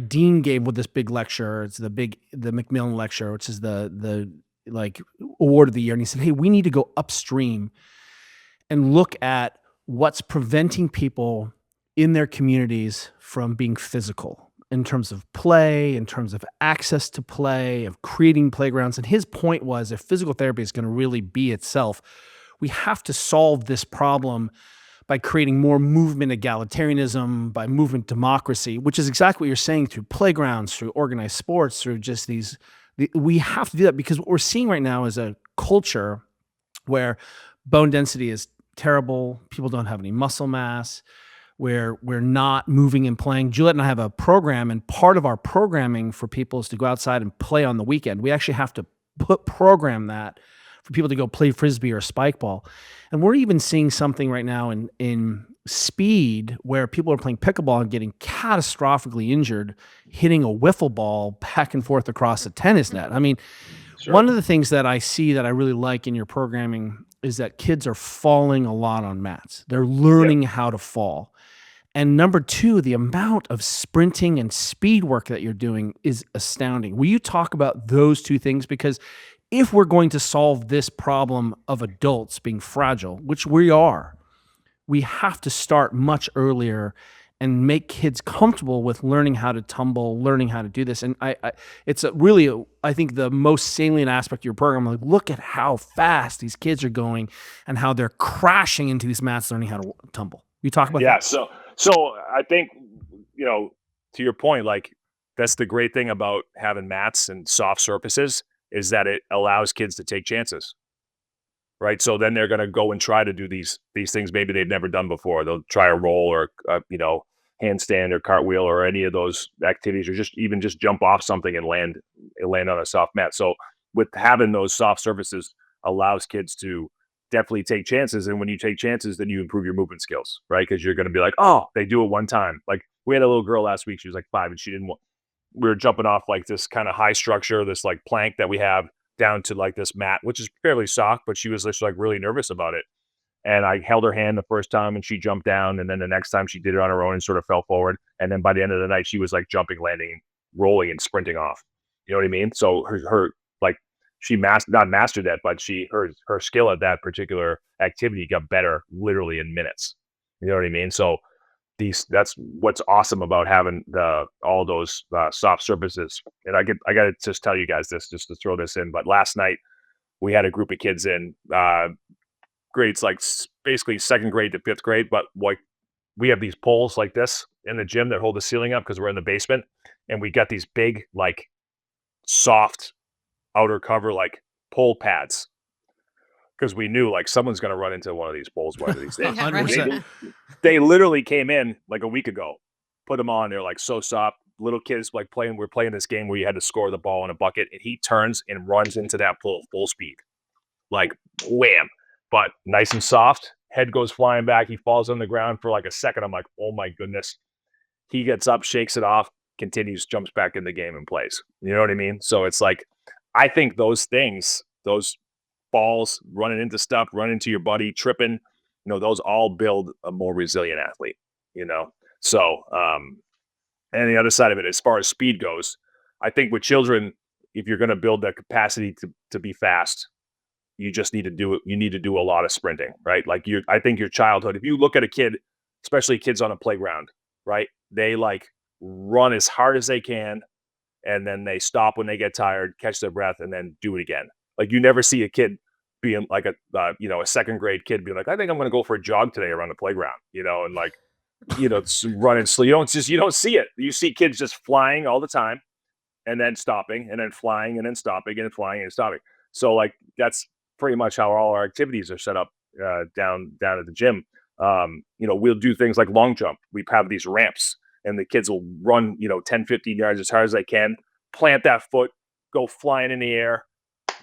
dean gave with this big lecture. It's the Macmillan lecture, which is the like award of the year. And he said, hey, we need to go upstream and look at what's preventing people in their communities from being physical in terms of play, in terms of access to play, of creating playgrounds. And his point was, if physical therapy is going to really be itself, we have to solve this problem by creating more movement egalitarianism, by movement democracy, which is exactly what you're saying, through playgrounds, through organized sports, through just we have to do that, because what we're seeing right now is a culture where bone density is terrible. People don't have any muscle mass. Where we're not moving and playing. Juliet and I have a program, and part of our programming for people is to go outside and play on the weekend. We actually have to program that for people to go play Frisbee or spike ball. And we're even seeing something right now in speed where people are playing pickleball and getting catastrophically injured, hitting a wiffle ball back and forth across a tennis net. I mean, One of the things that I see that I really like in your programming is that kids are falling a lot on mats. They're learning how to fall. And number two, the amount of sprinting and speed work that you're doing is astounding. Will you talk about those two things? Because if we're going to solve this problem of adults being fragile, which we are, we have to start much earlier and make kids comfortable with learning how to tumble, learning how to do this. And it's I think the most salient aspect of your program. Like, look at how fast these kids are going and how they're crashing into these mats, learning how to tumble. You talk about that? So I think, you know, to your point, like that's the great thing about having mats and soft surfaces is that it allows kids to take chances, right? So then they're going to go and try to do these things maybe they've never done before. They'll try a roll or handstand or cartwheel or any of those activities, or just jump off something and land on a soft mat. So with having those soft surfaces allows kids to definitely take chances. And when you take chances, then you improve your movement skills, right? Because you're going to be like, oh, they do it one time. Like we had a little girl last week. She was like 5 and she didn't want, we were jumping off like this kind of high structure, this like plank that we have down to like this mat, which is fairly soft, but she was just like really nervous about it. And I held her hand the first time and she jumped down. And then the next time she did it on her own and sort of fell forward. And then by the end of the night, she was like jumping, landing, rolling and sprinting off. You know what I mean? So her like not mastered that, but her skill at that particular activity got better literally in minutes. You know what I mean? So that's what's awesome about having all those soft surfaces. And I got to just tell you guys this, just to throw this in. But last night we had a group of kids in grades like basically second grade to fifth grade, but like we have these poles like this in the gym that hold the ceiling up because we're in the basement, and we got these big like soft outer cover like pole pads because we knew like someone's going to run into one of these poles one of these days. Yeah, right. 100%. They literally came in like a week ago, put them on. They're like so soft. Little kids like we're playing this game where you had to score the ball in a bucket, and he turns and runs into that pole full speed, like wham, but nice and soft. Head goes flying back. He falls on the ground for like a second. I'm like, oh my goodness. He gets up, shakes it off, continues, jumps back in the game and plays. You know what I mean? So it's like, I think those things, those falls, running into stuff, running into your buddy, tripping, those all build a more resilient athlete, So, and the other side of it, as far as speed goes, I think with children, if you're going to build that capacity to be fast, you just need to do it. You need to do a lot of sprinting, right? Like I think your childhood, if you look at a kid, especially kids on a playground, right? They like run as hard as they can, and then they stop when they get tired, catch their breath, and then do it again. Like you never see a kid being like a second grade kid being like, I think I'm going to go for a jog today around the playground, and like, running slow. You don't see it. You see kids just flying all the time, and then stopping, and then flying, and then stopping, and flying and stopping. So like that's pretty much how all our activities are set up down at the gym. We'll do things like long jump. We have these ramps, and the kids will run 10 15 yards as hard as they can, plant that foot, go flying in the air,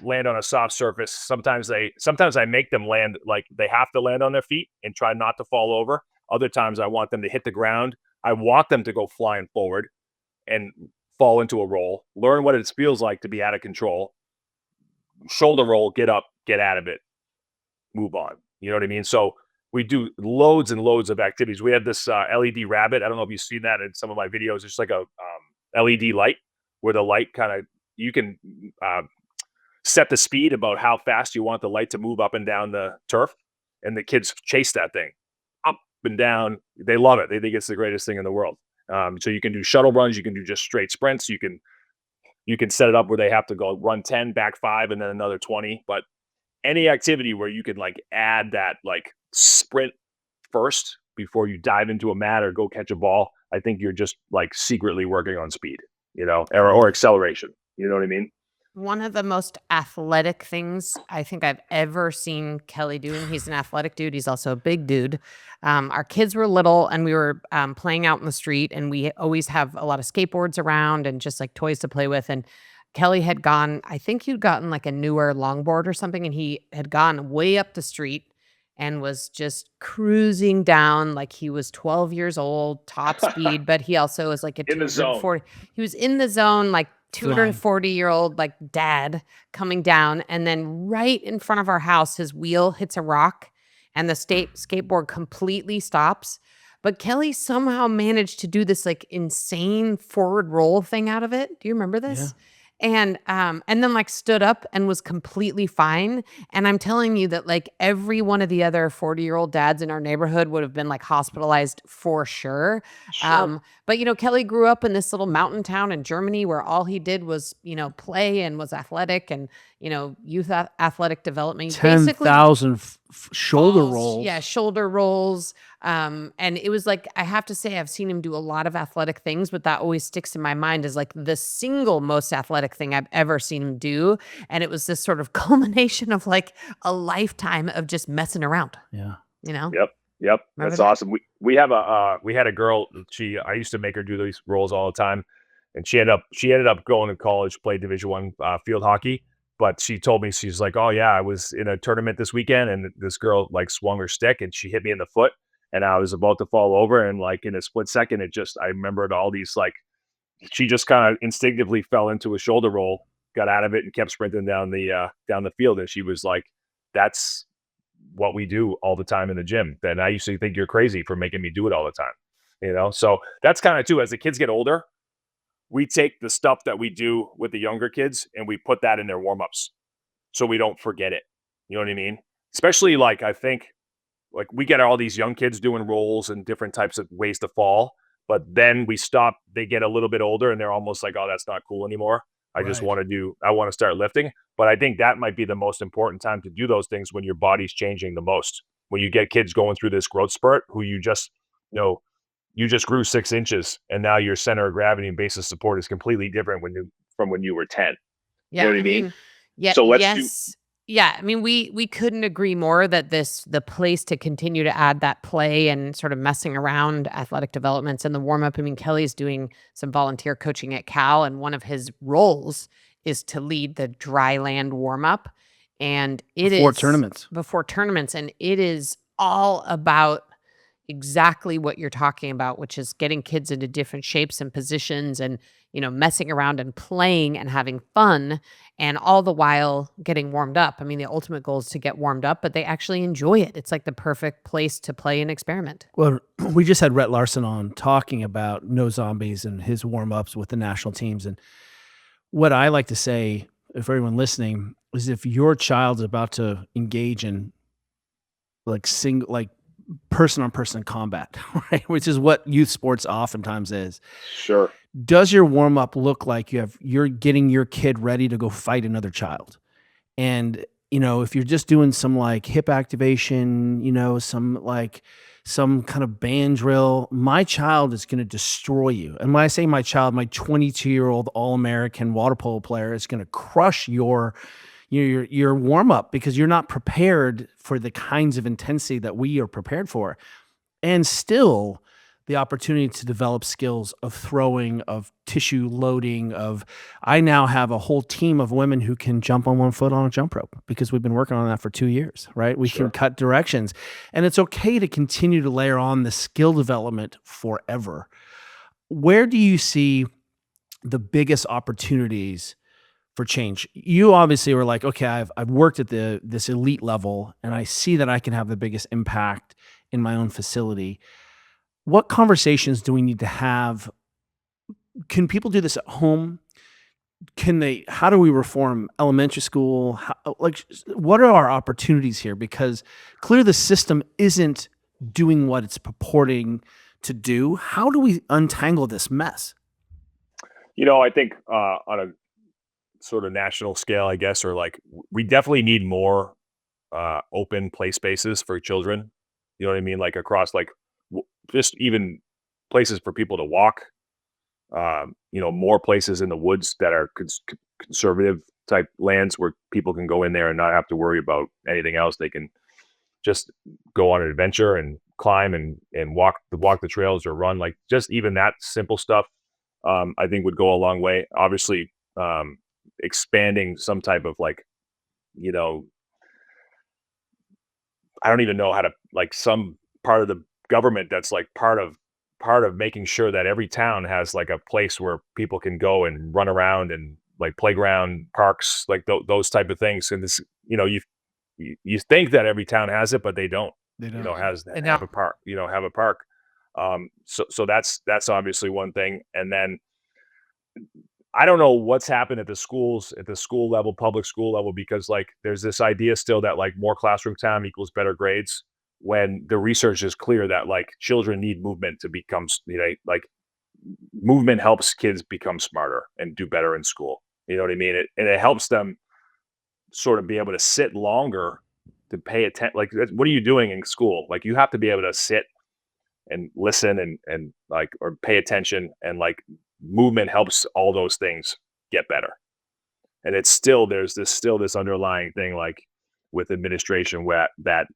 land on a soft surface. Sometimes I make them land like they have to land on their feet and try not to fall over. Other times I want them to hit the ground. I want them to go flying forward and fall into a roll, learn what it feels like to be out of control, shoulder roll, get up, get out of it, move on. You know what I mean? So we do loads and loads of activities. We had this LED rabbit. I don't know if you've seen that in some of my videos. It's like a LED light where the light you can set the speed about how fast you want the light to move up and down the turf. And the kids chase that thing up and down. They love it. They think it's the greatest thing in the world. So you can do shuttle runs. You can do just straight sprints. You can set it up where they have to go run 10, back 5, and then another 20. But any activity where you can like add that like sprint first before you dive into a mat or go catch a ball, I think you're just like secretly working on speed, or acceleration. You know what I mean? One of the most athletic things I think I've ever seen Kelly do, and he's an athletic dude. He's also a big dude. Our kids were little, and we were playing out in the street, and we always have a lot of skateboards around and just like toys to play with. And Kelly had gone, I think he'd gotten like a newer longboard or something, and he had gone way up the street and was just cruising down like he was 12 years old, top speed, but he also was like a In the zone. 240. He was in the zone, like 240-year-old like dad coming down, and then right in front of our house, his wheel hits a rock, and the skateboard completely stops. But Kelly somehow managed to do this like insane forward roll thing out of it. Do you remember this? Yeah. And then like stood up and was completely fine. And I'm telling you that like every one of the other 40-year-old dads in our neighborhood would have been like hospitalized for sure. But Kelly grew up in this little mountain town in Germany where all he did was, play and was athletic and, youth athletic development. He's basically 10,000 shoulder falls, rolls. Yeah, shoulder rolls. And it was like, I have to say, I've seen him do a lot of athletic things, but that always sticks in my mind as like the single most athletic thing I've ever seen him do. And it was this sort of culmination of like a lifetime of just messing around. Yeah. Yep. Remember That's that? awesome. We had a girl. I used to make her do these rolls all the time, and she ended up going to college, played Division I field hockey. But she told me, she's like, oh yeah, I was in a tournament this weekend, and this girl like swung her stick, and she hit me in the foot, and I was about to fall over, and like in a split second, I remembered all these like, she just kind of instinctively fell into a shoulder roll, got out of it, and kept sprinting down the field, and she was like, that's what we do all the time in the gym. Then I used to think you're crazy for making me do it all the time, So that's kind of too, as the kids get older, we take the stuff that we do with the younger kids and we put that in their warm-ups. so we don't forget it. You know what I mean? Especially like I think like we get all these young kids doing rolls and different types of ways to fall, but then we stop, they get a little bit older and they're almost like, oh, that's not cool anymore. I just Right. want to I want to start lifting. But I think that might be the most important time to do those things when your body's changing the most. When you get kids going through this growth spurt who you know, you just grew 6 inches and now your center of gravity and base of support is completely different from when you were 10. You know Yeah, what I I mean? mean, yeah, So let's do yes. Yeah, I mean, we couldn't agree more that the place to continue to add that play and sort of messing around athletic developments and the warm up. I mean, Kelly's doing some volunteer coaching at Cal, and one of his roles is to lead the dry land warm up, and it Before is tournaments. before tournaments, and it is all about exactly what you're talking about, which is getting kids into different shapes and positions and, messing around and playing and having fun and all the while getting warmed up. I mean, the ultimate goal is to get warmed up, but they actually enjoy it. It's like the perfect place to play and experiment. Well, we just had Rhett Larson on talking about no zombies and his warm ups with the national teams. And what I like to say, for everyone listening, is if your child's about to engage in like person on person combat, right? Which is what youth sports oftentimes is. sure. Does your warm up look like you're getting your kid ready to go fight another child? And if you're just doing some like hip activation, some kind of band drill, my child is going to destroy you. And when I say my child, my 22-year-old All-American water polo player is going to crush your warm up because you're not prepared for the kinds of intensity that we are prepared for. And still the opportunity to develop skills of throwing, of tissue loading, I now have a whole team of women who can jump on one foot on a jump rope because we've been working on that for 2 years, right? We Sure. can cut directions, and it's okay to continue to layer on the skill development forever. Where do you see the biggest opportunities for change? You obviously were like, okay, I've worked at this elite level and I see that I can have the biggest impact in my own facility. What conversations do we need to have? Can people do this at home? How do we reform elementary school? What are our opportunities here? Because clearly the system isn't doing what it's purporting to do. How do we untangle this mess? I think on a sort of national scale, I guess, or like we definitely need more open play spaces for children. You know what I mean? Like across like just even places for people to walk. More places in the woods that are conservative type lands where people can go in there and not have to worry about anything else. They can just go on an adventure and climb and walk the trails or run. Like just even that simple stuff, I think would go a long way. Obviously, expanding some type of like, I don't even know how to like some part of the government that's like part of making sure that every town has like a place where people can go and run around and like playground parks, like those type of things. And this, you think that every town has it, but they don't. They don't. Have a park. Have a park. So that's obviously one thing. And then I don't know what's happened at the schools, at the school level, public school level, because like there's this idea still that like more classroom time equals better grades, when the research is clear that like children need movement to become, like movement helps kids become smarter and do better in school. You know what I mean? And it helps them sort of be able to sit longer to pay attention. Like, what are you doing in school? Like, you have to be able to sit and listen and like, or pay attention, and like movement helps all those things get better. And it's still, there's this underlying thing, like with administration, where that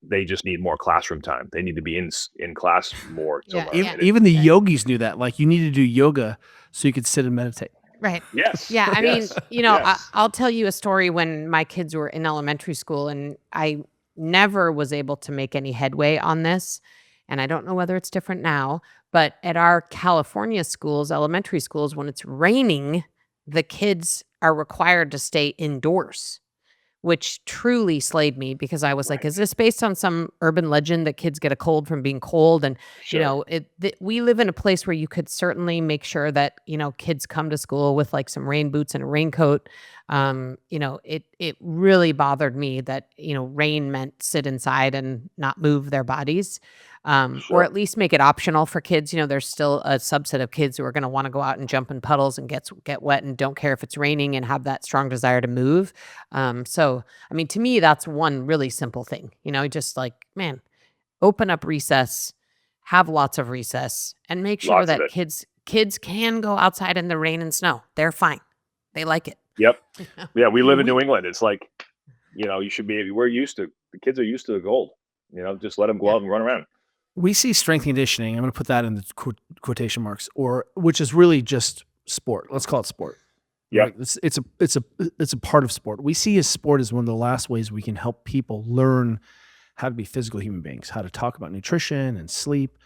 they just need more classroom time. They need to be in class more to Yeah, learn. yeah. And Even the yogis knew that. Like you need to do yoga so you could sit and meditate. Right. yes. Yeah, I yes, mean, yes. I'll tell you a story when my kids were in elementary school, and I never was able to make any headway on this. And I don't know whether it's different now, but at our California schools, elementary schools, when it's raining, the kids are required to stay indoors, which truly slayed me because I was like, is this based on some urban legend that kids get a cold from being cold? And, Sure. we live in a place where you could certainly make sure that, kids come to school with like some rain boots and a raincoat. It really bothered me that, rain meant sit inside and not move their bodies. Or Sure. at least make it optional for kids. There's still a subset of kids who are going to want to go out and jump in puddles and get wet and don't care if it's raining and have that strong desire to move. So, I mean, to me, that's one really simple thing. Just like, man, open up recess, have lots of recess, and make sure Lots of that it. kids can go outside in the rain and snow. They're fine. They like it. Yep. Yeah, we live in We- New England. It's like, you should be. We're used to the kids are used to the cold. Just let them go Yeah. out and run around. We see strength and conditioning. I'm going to put that in the quotation marks, which is really just sport. Let's call it sport. Yeah. Right? It's a part of sport. We see as sport as one of the last ways we can help people learn how to be physical human beings, how to talk about nutrition and sleep.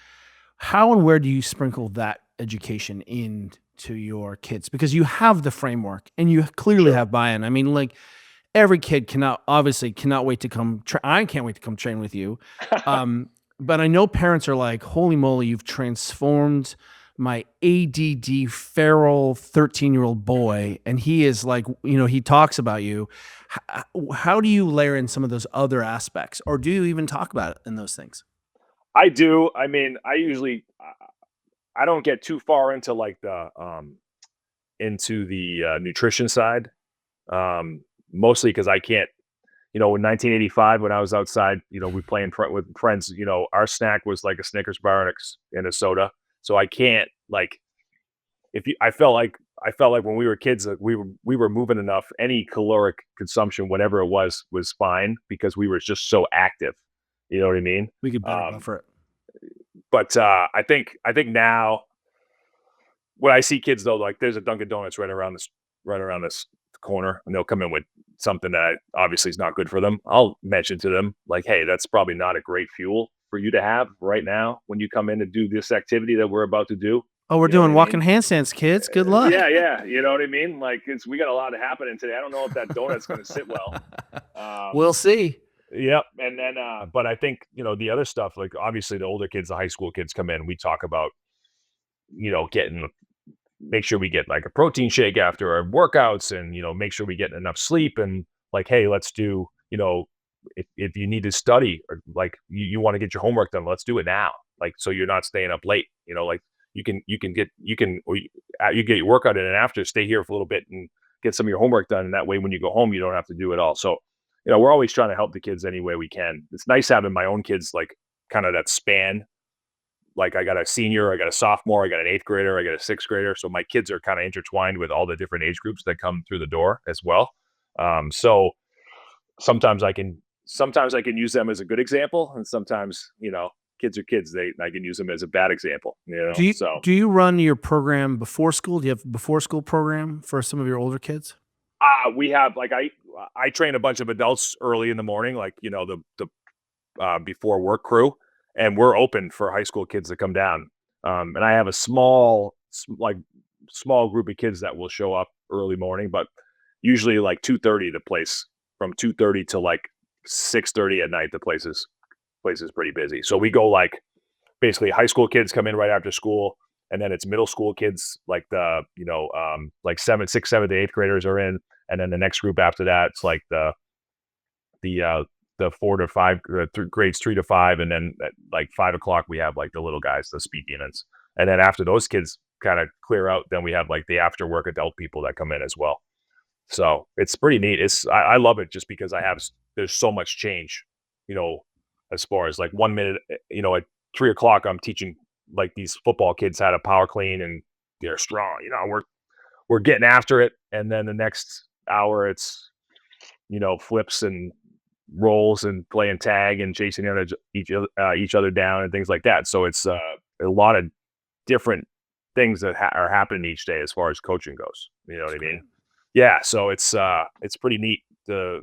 How and where do you sprinkle that education into your kids? Because you have the framework and you clearly have buy-in. I mean, like every kid cannot wait to come. I can't wait to come train with you. But I know parents are like, holy moly, you've transformed my ADD feral 13-year-old boy. And he is like, he talks about you. How do you layer in some of those other aspects? Or do you even talk about it in those things? I do. I mean, I don't get too far into like the nutrition side. Mostly because I can't. In 1985, when I was outside, we playing with friends. Our snack was like a Snickers bar and a soda. So I can't like I felt like when we were kids, we were moving enough. Any caloric consumption, whatever it was fine because we were just so active. You know what I mean? We could better buffer it. But I think now when I see kids though, like there's a Dunkin' Donuts right around this corner, and they'll come in with something that obviously is not good for them. I'll mention to them like, hey, that's probably not a great fuel for you to have right now when you come in to do this activity that we're about to do. Oh, we're You know doing what I walking handstands, kids. Good luck. Yeah, you know what I mean? Like we got a lot happening today. I don't know if that donut's going to sit well. We'll see. Yep. And then, but I think, the other stuff, like obviously the older kids, the high school kids come in, we talk about, make sure we get like a protein shake after our workouts and, make sure we get enough sleep and like, hey, let's do, if you need to study or like you want to get your homework done, let's do it now. Like, so you're not staying up late, like you get your workout in and after stay here for a little bit and get some of your homework done. And that way, when you go home, you don't have to do it all. So, we're always trying to help the kids any way we can. It's nice having my own kids, like kind of that span. Like I got a senior, I got a sophomore, I got an 8th grader, I got a 6th grader. So my kids are kind of intertwined with all the different age groups that come through the door as well. So sometimes I can use them as a good example, and sometimes kids are kids. I can use them as a bad example. Do you run your program before school? Do you have a before school program for some of your older kids? We have like I train a bunch of adults early in the morning, like the before work crew, and we're open for high school kids to come down. And I have a small group of kids that will show up early morning, but usually like 2:30 the place from 2:30 to like 6:30 at night. The place is pretty busy. So we go like basically high school kids come in right after school, and then it's middle school kids like the like 6th, 7th, 8th graders are in, and then the next group after that it's like the 4 to 5 grades 3 to 5, and then at like 5 o'clock we have like the little guys, the speed demons, and then after those kids kind of clear out, then we have like the after work adult people that come in as well. So it's pretty neat. I love it just because there's so much change, as far as like 1 minute, at 3 o'clock I'm teaching like these football kids how to power clean and they're strong. We're getting after it, and then the next hour it's flips and rolls and playing tag and chasing each other down and things like that. So it's a lot of different things that are happening each day as far as coaching goes. You know what I mean? Yeah. So it's pretty neat to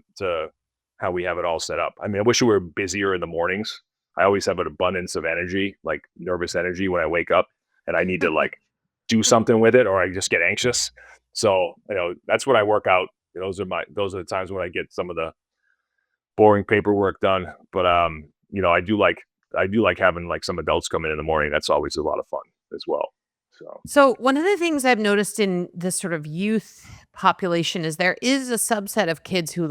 how we have it all set up. I mean, I wish we were busier in the mornings. I always have an abundance of energy, like nervous energy when I wake up and I need to like do something with it, or I just get anxious. So, that's when I work out. Those are the times when I get some of the boring paperwork done. But I do like having like some adults come in the morning. That's always a lot of fun as well. So one of the things I've noticed in this sort of youth population is there is a subset of kids who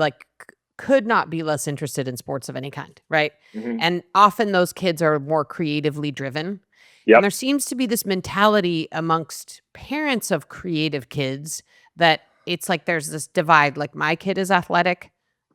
could not be less interested in sports of any kind, right? Mhm. And often those kids are more creatively driven. Yep. And there seems to be this mentality amongst parents of creative kids that it's like there's this divide, like my kid is athletic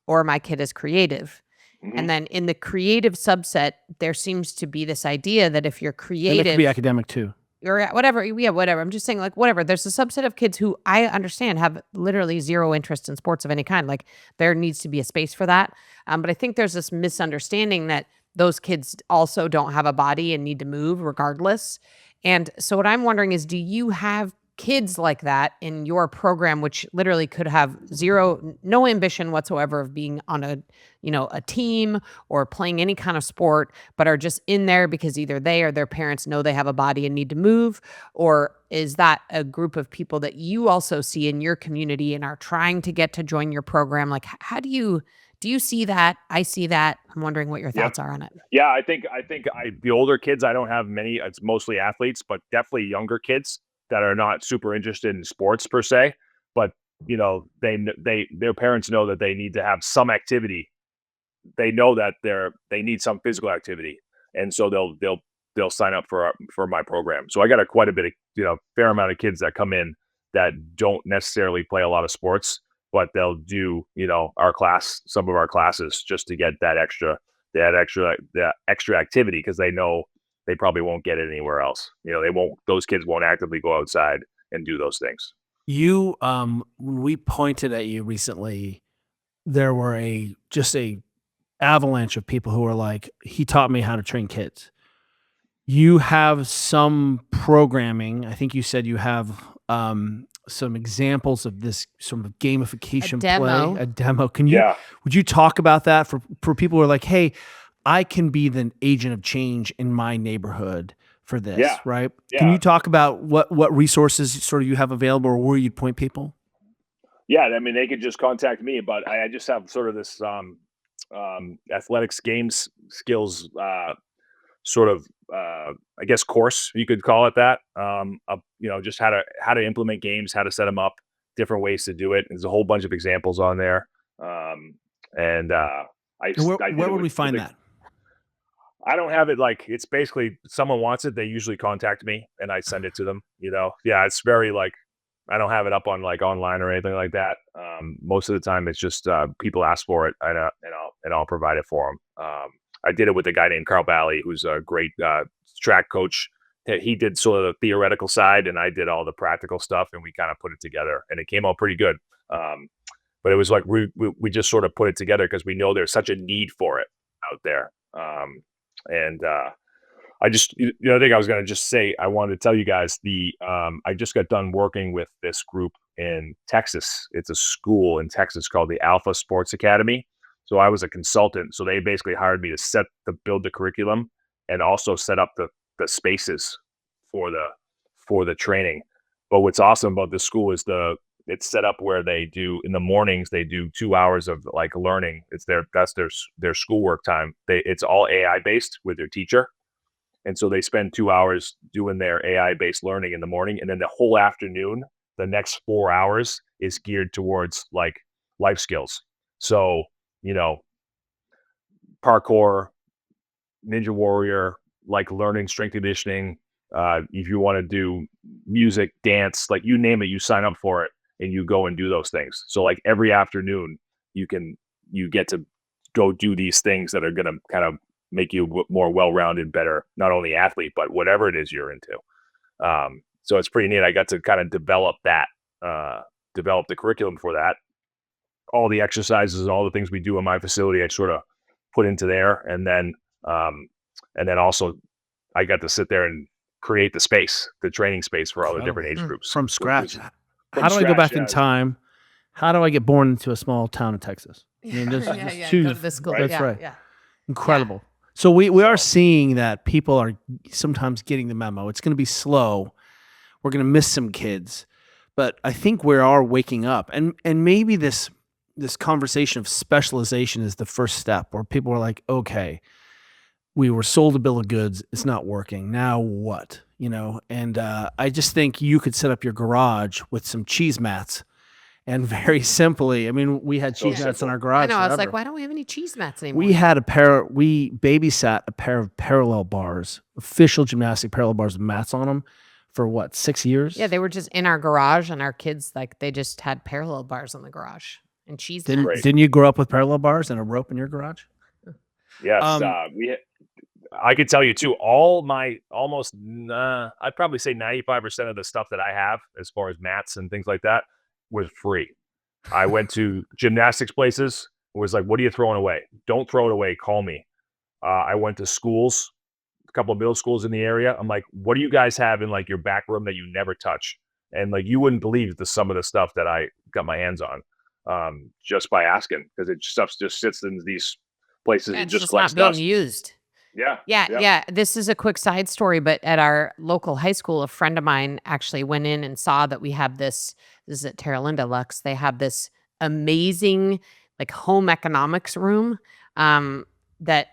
or my kid is creative. Mhm. And then in the creative subset, there seems to be this idea that if you're And it could creative be academic too. or whatever, yeah, whatever. I'm just saying, like, whatever. There's a subset of kids who I understand have literally zero interest in sports of any kind. Like, there needs to be a space for that. But I think there's this misunderstanding that those kids also don't have a body and need to move regardless. And so what I'm wondering is, do you have kids like that in your program, which literally could have no ambition whatsoever of being on a team or playing any kind of sport, but are just in there because either they or their parents know they have a body and need to move? Or is that a group of people that you also see in your community and are trying to get to join your program? Like, how do you see that? I see that. I'm wondering what your thoughts are on it. Yeah, I think the older kids, I don't have many. It's mostly athletes, but definitely younger kids that are not super interested in sports per se. But their parents know that they need to have some activity. They know that they need some physical activity, and so they'll sign up for my program. So I got quite a bit of fair amount of kids that come in that don't necessarily play a lot of sports, but they'll do some of our classes just to get that extra activity, because they know they probably won't get it anywhere else. Those kids won't actively go outside and do those things. You, when we pointed at you recently, there were just a avalanche of people who were like, he taught me how to train kids. You have some programming. I think you said you have some examples of this sort of gamification A demo. Yeah. Would you talk about that for people who are like, hey, I can be the agent of change in my neighborhood for this, Yeah. right? Yeah. Can you talk about what resources sort of you have available or where you'd point people? Yeah, I mean, they could just contact me, but I just have sort of this athletics games skills I guess course, you could call it that. Just how to implement games, how to set them up, different ways to do it. There's a whole bunch of examples on there. Where would we find that? I don't have it. Like, it's basically someone wants it, they usually contact me and I send it to them. Yeah, it's very I don't have it up on online or anything like that. Most of the time, it's just people ask for it, and I'll provide it for them. I did it with a guy named Carl Bally, who's a great track coach. He did sort of the theoretical side, and I did all the practical stuff, and we kind of put it together, and it came out pretty good. But it was like we just sort of put it together because we know there's such a need for it out there. I just, I think I was going to just say, I wanted to tell you guys I just got done working with this group in Texas. It's a school in Texas called the Alpha Sports Academy. So I was a consultant. So they basically hired me to build the curriculum and also set up the spaces for the training. But what's awesome about this school is it's set up where they do, in the mornings, they do 2 hours of learning. That's their schoolwork time. It's all AI based with their teacher. And so they spend 2 hours doing their AI-based learning in the morning. And then the whole afternoon, the next 4 hours is geared towards life skills. So, parkour, Ninja Warrior, learning strength conditioning. If you want to do music, dance, you name it, you sign up for it and you go and do those things. So every afternoon you get to go do these things that are going to kind of make you more well-rounded, better, not only athlete, but whatever it is you're into. So it's pretty neat. I got to kind of develop the curriculum for that. All the exercises, all the things we do in my facility, I sort of put into there. And then also I got to sit there and create the training space for all the different age groups. From scratch. How do I go back in time? How do I get born into a small town in Texas? Go to this school. That's Yeah, right. yeah. Incredible. Yeah. So we are seeing that people are sometimes getting the memo. It's going to be slow. We're going to miss some kids, but I think we are waking up, and maybe this this conversation of specialization is the first step, where people are like, okay, we were sold a bill of goods. It's not working. Now what? And I just think you could set up your garage with some cheese mats, and very simply, I mean, we had cheese mats in our garage. I know. I was like, forever. why don't we have any cheese mats anymore? We babysat a pair of parallel bars, official gymnastic parallel bars with mats on them for what, 6 years? Yeah, they were just in our garage, and our kids, like, they just had parallel bars in the garage and cheese mats. Didn't you grow up with parallel bars and a rope in your garage? Yes, I could tell you too. All my I'd probably say 95% of the stuff that I have, as far as mats and things like that, was free. I went to gymnastics places. It was like, what are you throwing away? Don't throw it away. Call me. I went to schools, a couple of middle schools in the area. I'm like, what do you guys have in like your back room that you never touch? And like, you wouldn't believe some of the stuff that I got my hands on, just by asking, because stuff just sits in these places and It's just just not collects being dust. used. Yeah. Yeah. This is a quick side story, but at our local high school, a friend of mine actually went in and saw that we have this is at Terra Linda Lux. They have this amazing like home economics room that,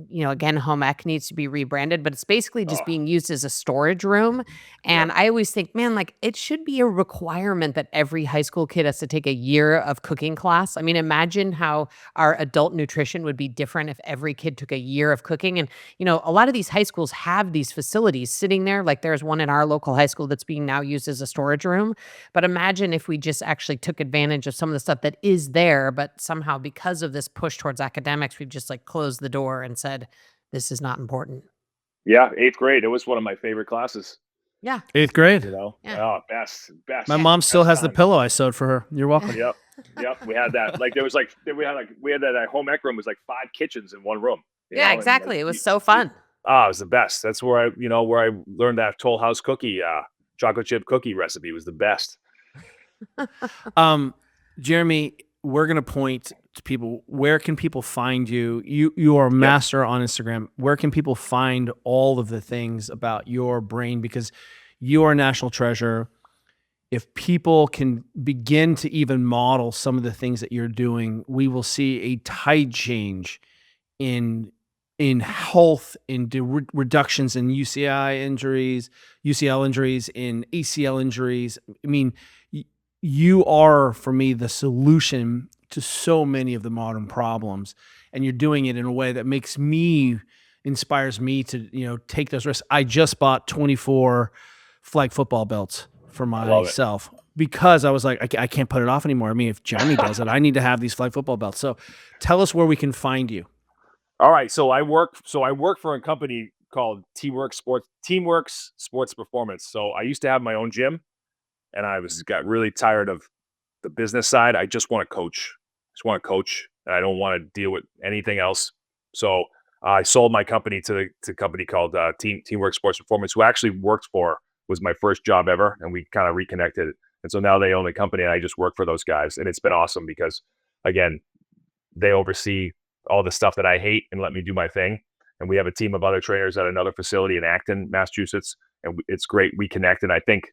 again, home ec needs to be rebranded, but it's basically just being used as a storage room. And I always think, man, like it should be a requirement that every high school kid has to take a year of cooking class. I mean, imagine how our adult nutrition would be different if every kid took a year of cooking. And, a lot of these high schools have these facilities sitting there. Like there's one in our local high school that's being now used as a storage room. But imagine if we just actually took advantage of some of the stuff that is there, but somehow because of this push towards academics, we've just like closed the door and said, this is not important. Yeah, 8th grade. It was one of my favorite classes. Yeah. 8th grade. Yeah. Oh, best. My mom still best has the time. pillow I sewed for her. You're welcome. Yep. We had that. Like there was like we had that home ec room was like 5 kitchens in one room. Yeah, and, exactly. like, It was so fun. it was the best. That's where I learned that Toll House cookie, chocolate chip cookie recipe was the best. Jeremy, we're going to point to people. Where can people find you? You are a master on Instagram. Where can people find all of the things about your brain? Because you are a national treasure. If people can begin to even model some of the things that you're doing, we will see a tide change in health, in reductions in UCL injuries, in ACL injuries. I mean, you are, for me, the solution to so many of the modern problems, and you're doing it in a way that inspires me to, take those risks. I just bought 24 flag football belts for myself because I was like, I can't put it off anymore. I mean, if Jeremy does it, I need to have these flag football belts. So tell us where we can find you. All right. So I work for a company called Teamworks Sports Performance. So I used to have my own gym, and I got really tired of the business side. I just want to coach. And I don't want to deal with anything else. So I sold my company to a company called Teamworks Sports Performance, who actually was my first job ever, and we kind of reconnected. And so now they own the company, and I just work for those guys, and it's been awesome because, again, they oversee all the stuff that I hate and let me do my thing. And we have a team of other trainers at another facility in Acton, Massachusetts, and it's great. We connect, and I think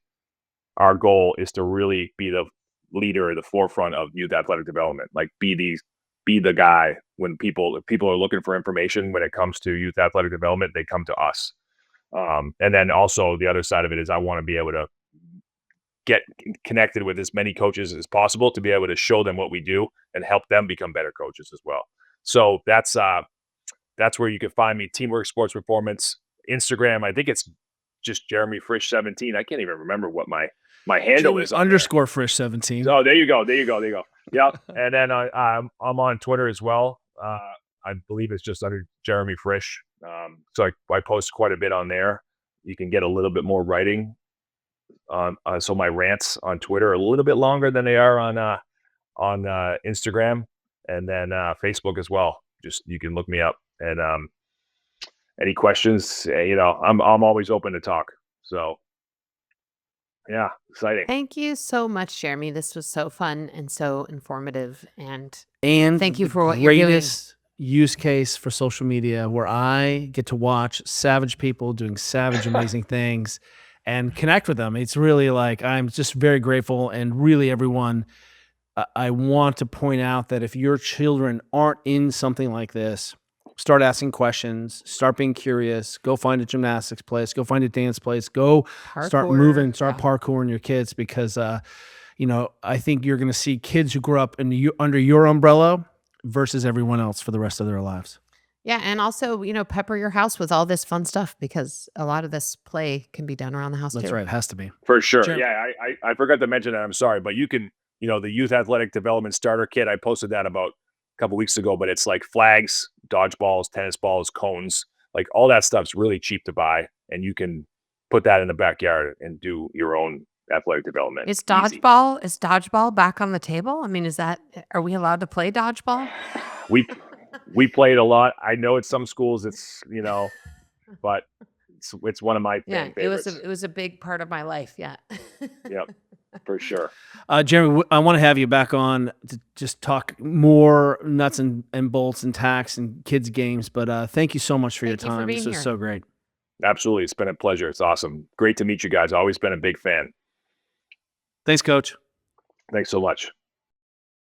our goal is to really be the leader at the forefront of youth athletic development. Like be the guy when people are looking for information when it comes to youth athletic development, they come to us. And then also the other side of it is I want to be able to get connected with as many coaches as possible to be able to show them what we do and help them become better coaches as well. So that's where you can find me. Teamwork Sports Performance, Instagram. I think it's just Jeremy Frisch 17. I can't even remember what my handle is. _ Frisch 17. Oh, there you go. Yeah. And then I'm on Twitter as well. I believe it's just under Jeremy Frisch. So I post quite a bit on there. You can get a little bit more writing on. So my rants on Twitter are a little bit longer than they are on Instagram, and then Facebook as well. Just you can look me up, and any questions, I'm always open to talk. So yeah, exciting. Thank you so much, Jeremy. This was so fun and so informative, and thank you for what you're doing. Greatest use case for social media, where I get to watch savage people doing savage, amazing things and connect with them. It's really like, I'm just very grateful, and really everyone, I want to point out that if your children aren't in something like this, start asking questions, start being curious, go find a gymnastics place, go find a dance place, go start Parkour, moving, start yeah. parkouring your kids, because I think you're going to see kids who grow up under your umbrella versus everyone else for the rest of their lives. Yeah, and also, pepper your house with all this fun stuff, because a lot of this play can be done around the house That's too. right. It has to be. For sure. Jeremy. Yeah, I forgot to mention that. I'm sorry, but you can, the youth athletic development starter kit, I posted that about a couple weeks ago, but it's like flags, dodgeballs, tennis balls, cones, like all that stuff's really cheap to buy. And you can put that in the backyard and do your own athletic development. Is Easy. dodgeball back on the table? I mean, are we allowed to play dodgeball? We played a lot. I know at some schools it's, but it's one of my favorites. It was a big part of my life. Yeah. Yep, for sure. Jeremy, I want to have you back on to just talk more nuts and bolts and tacks and kids games. But thank you so much for your Thank you for time. being This was here. so great. Absolutely. It's been a pleasure. It's awesome. Great to meet you guys. Always been a big fan. Thanks, Coach. Thanks so much.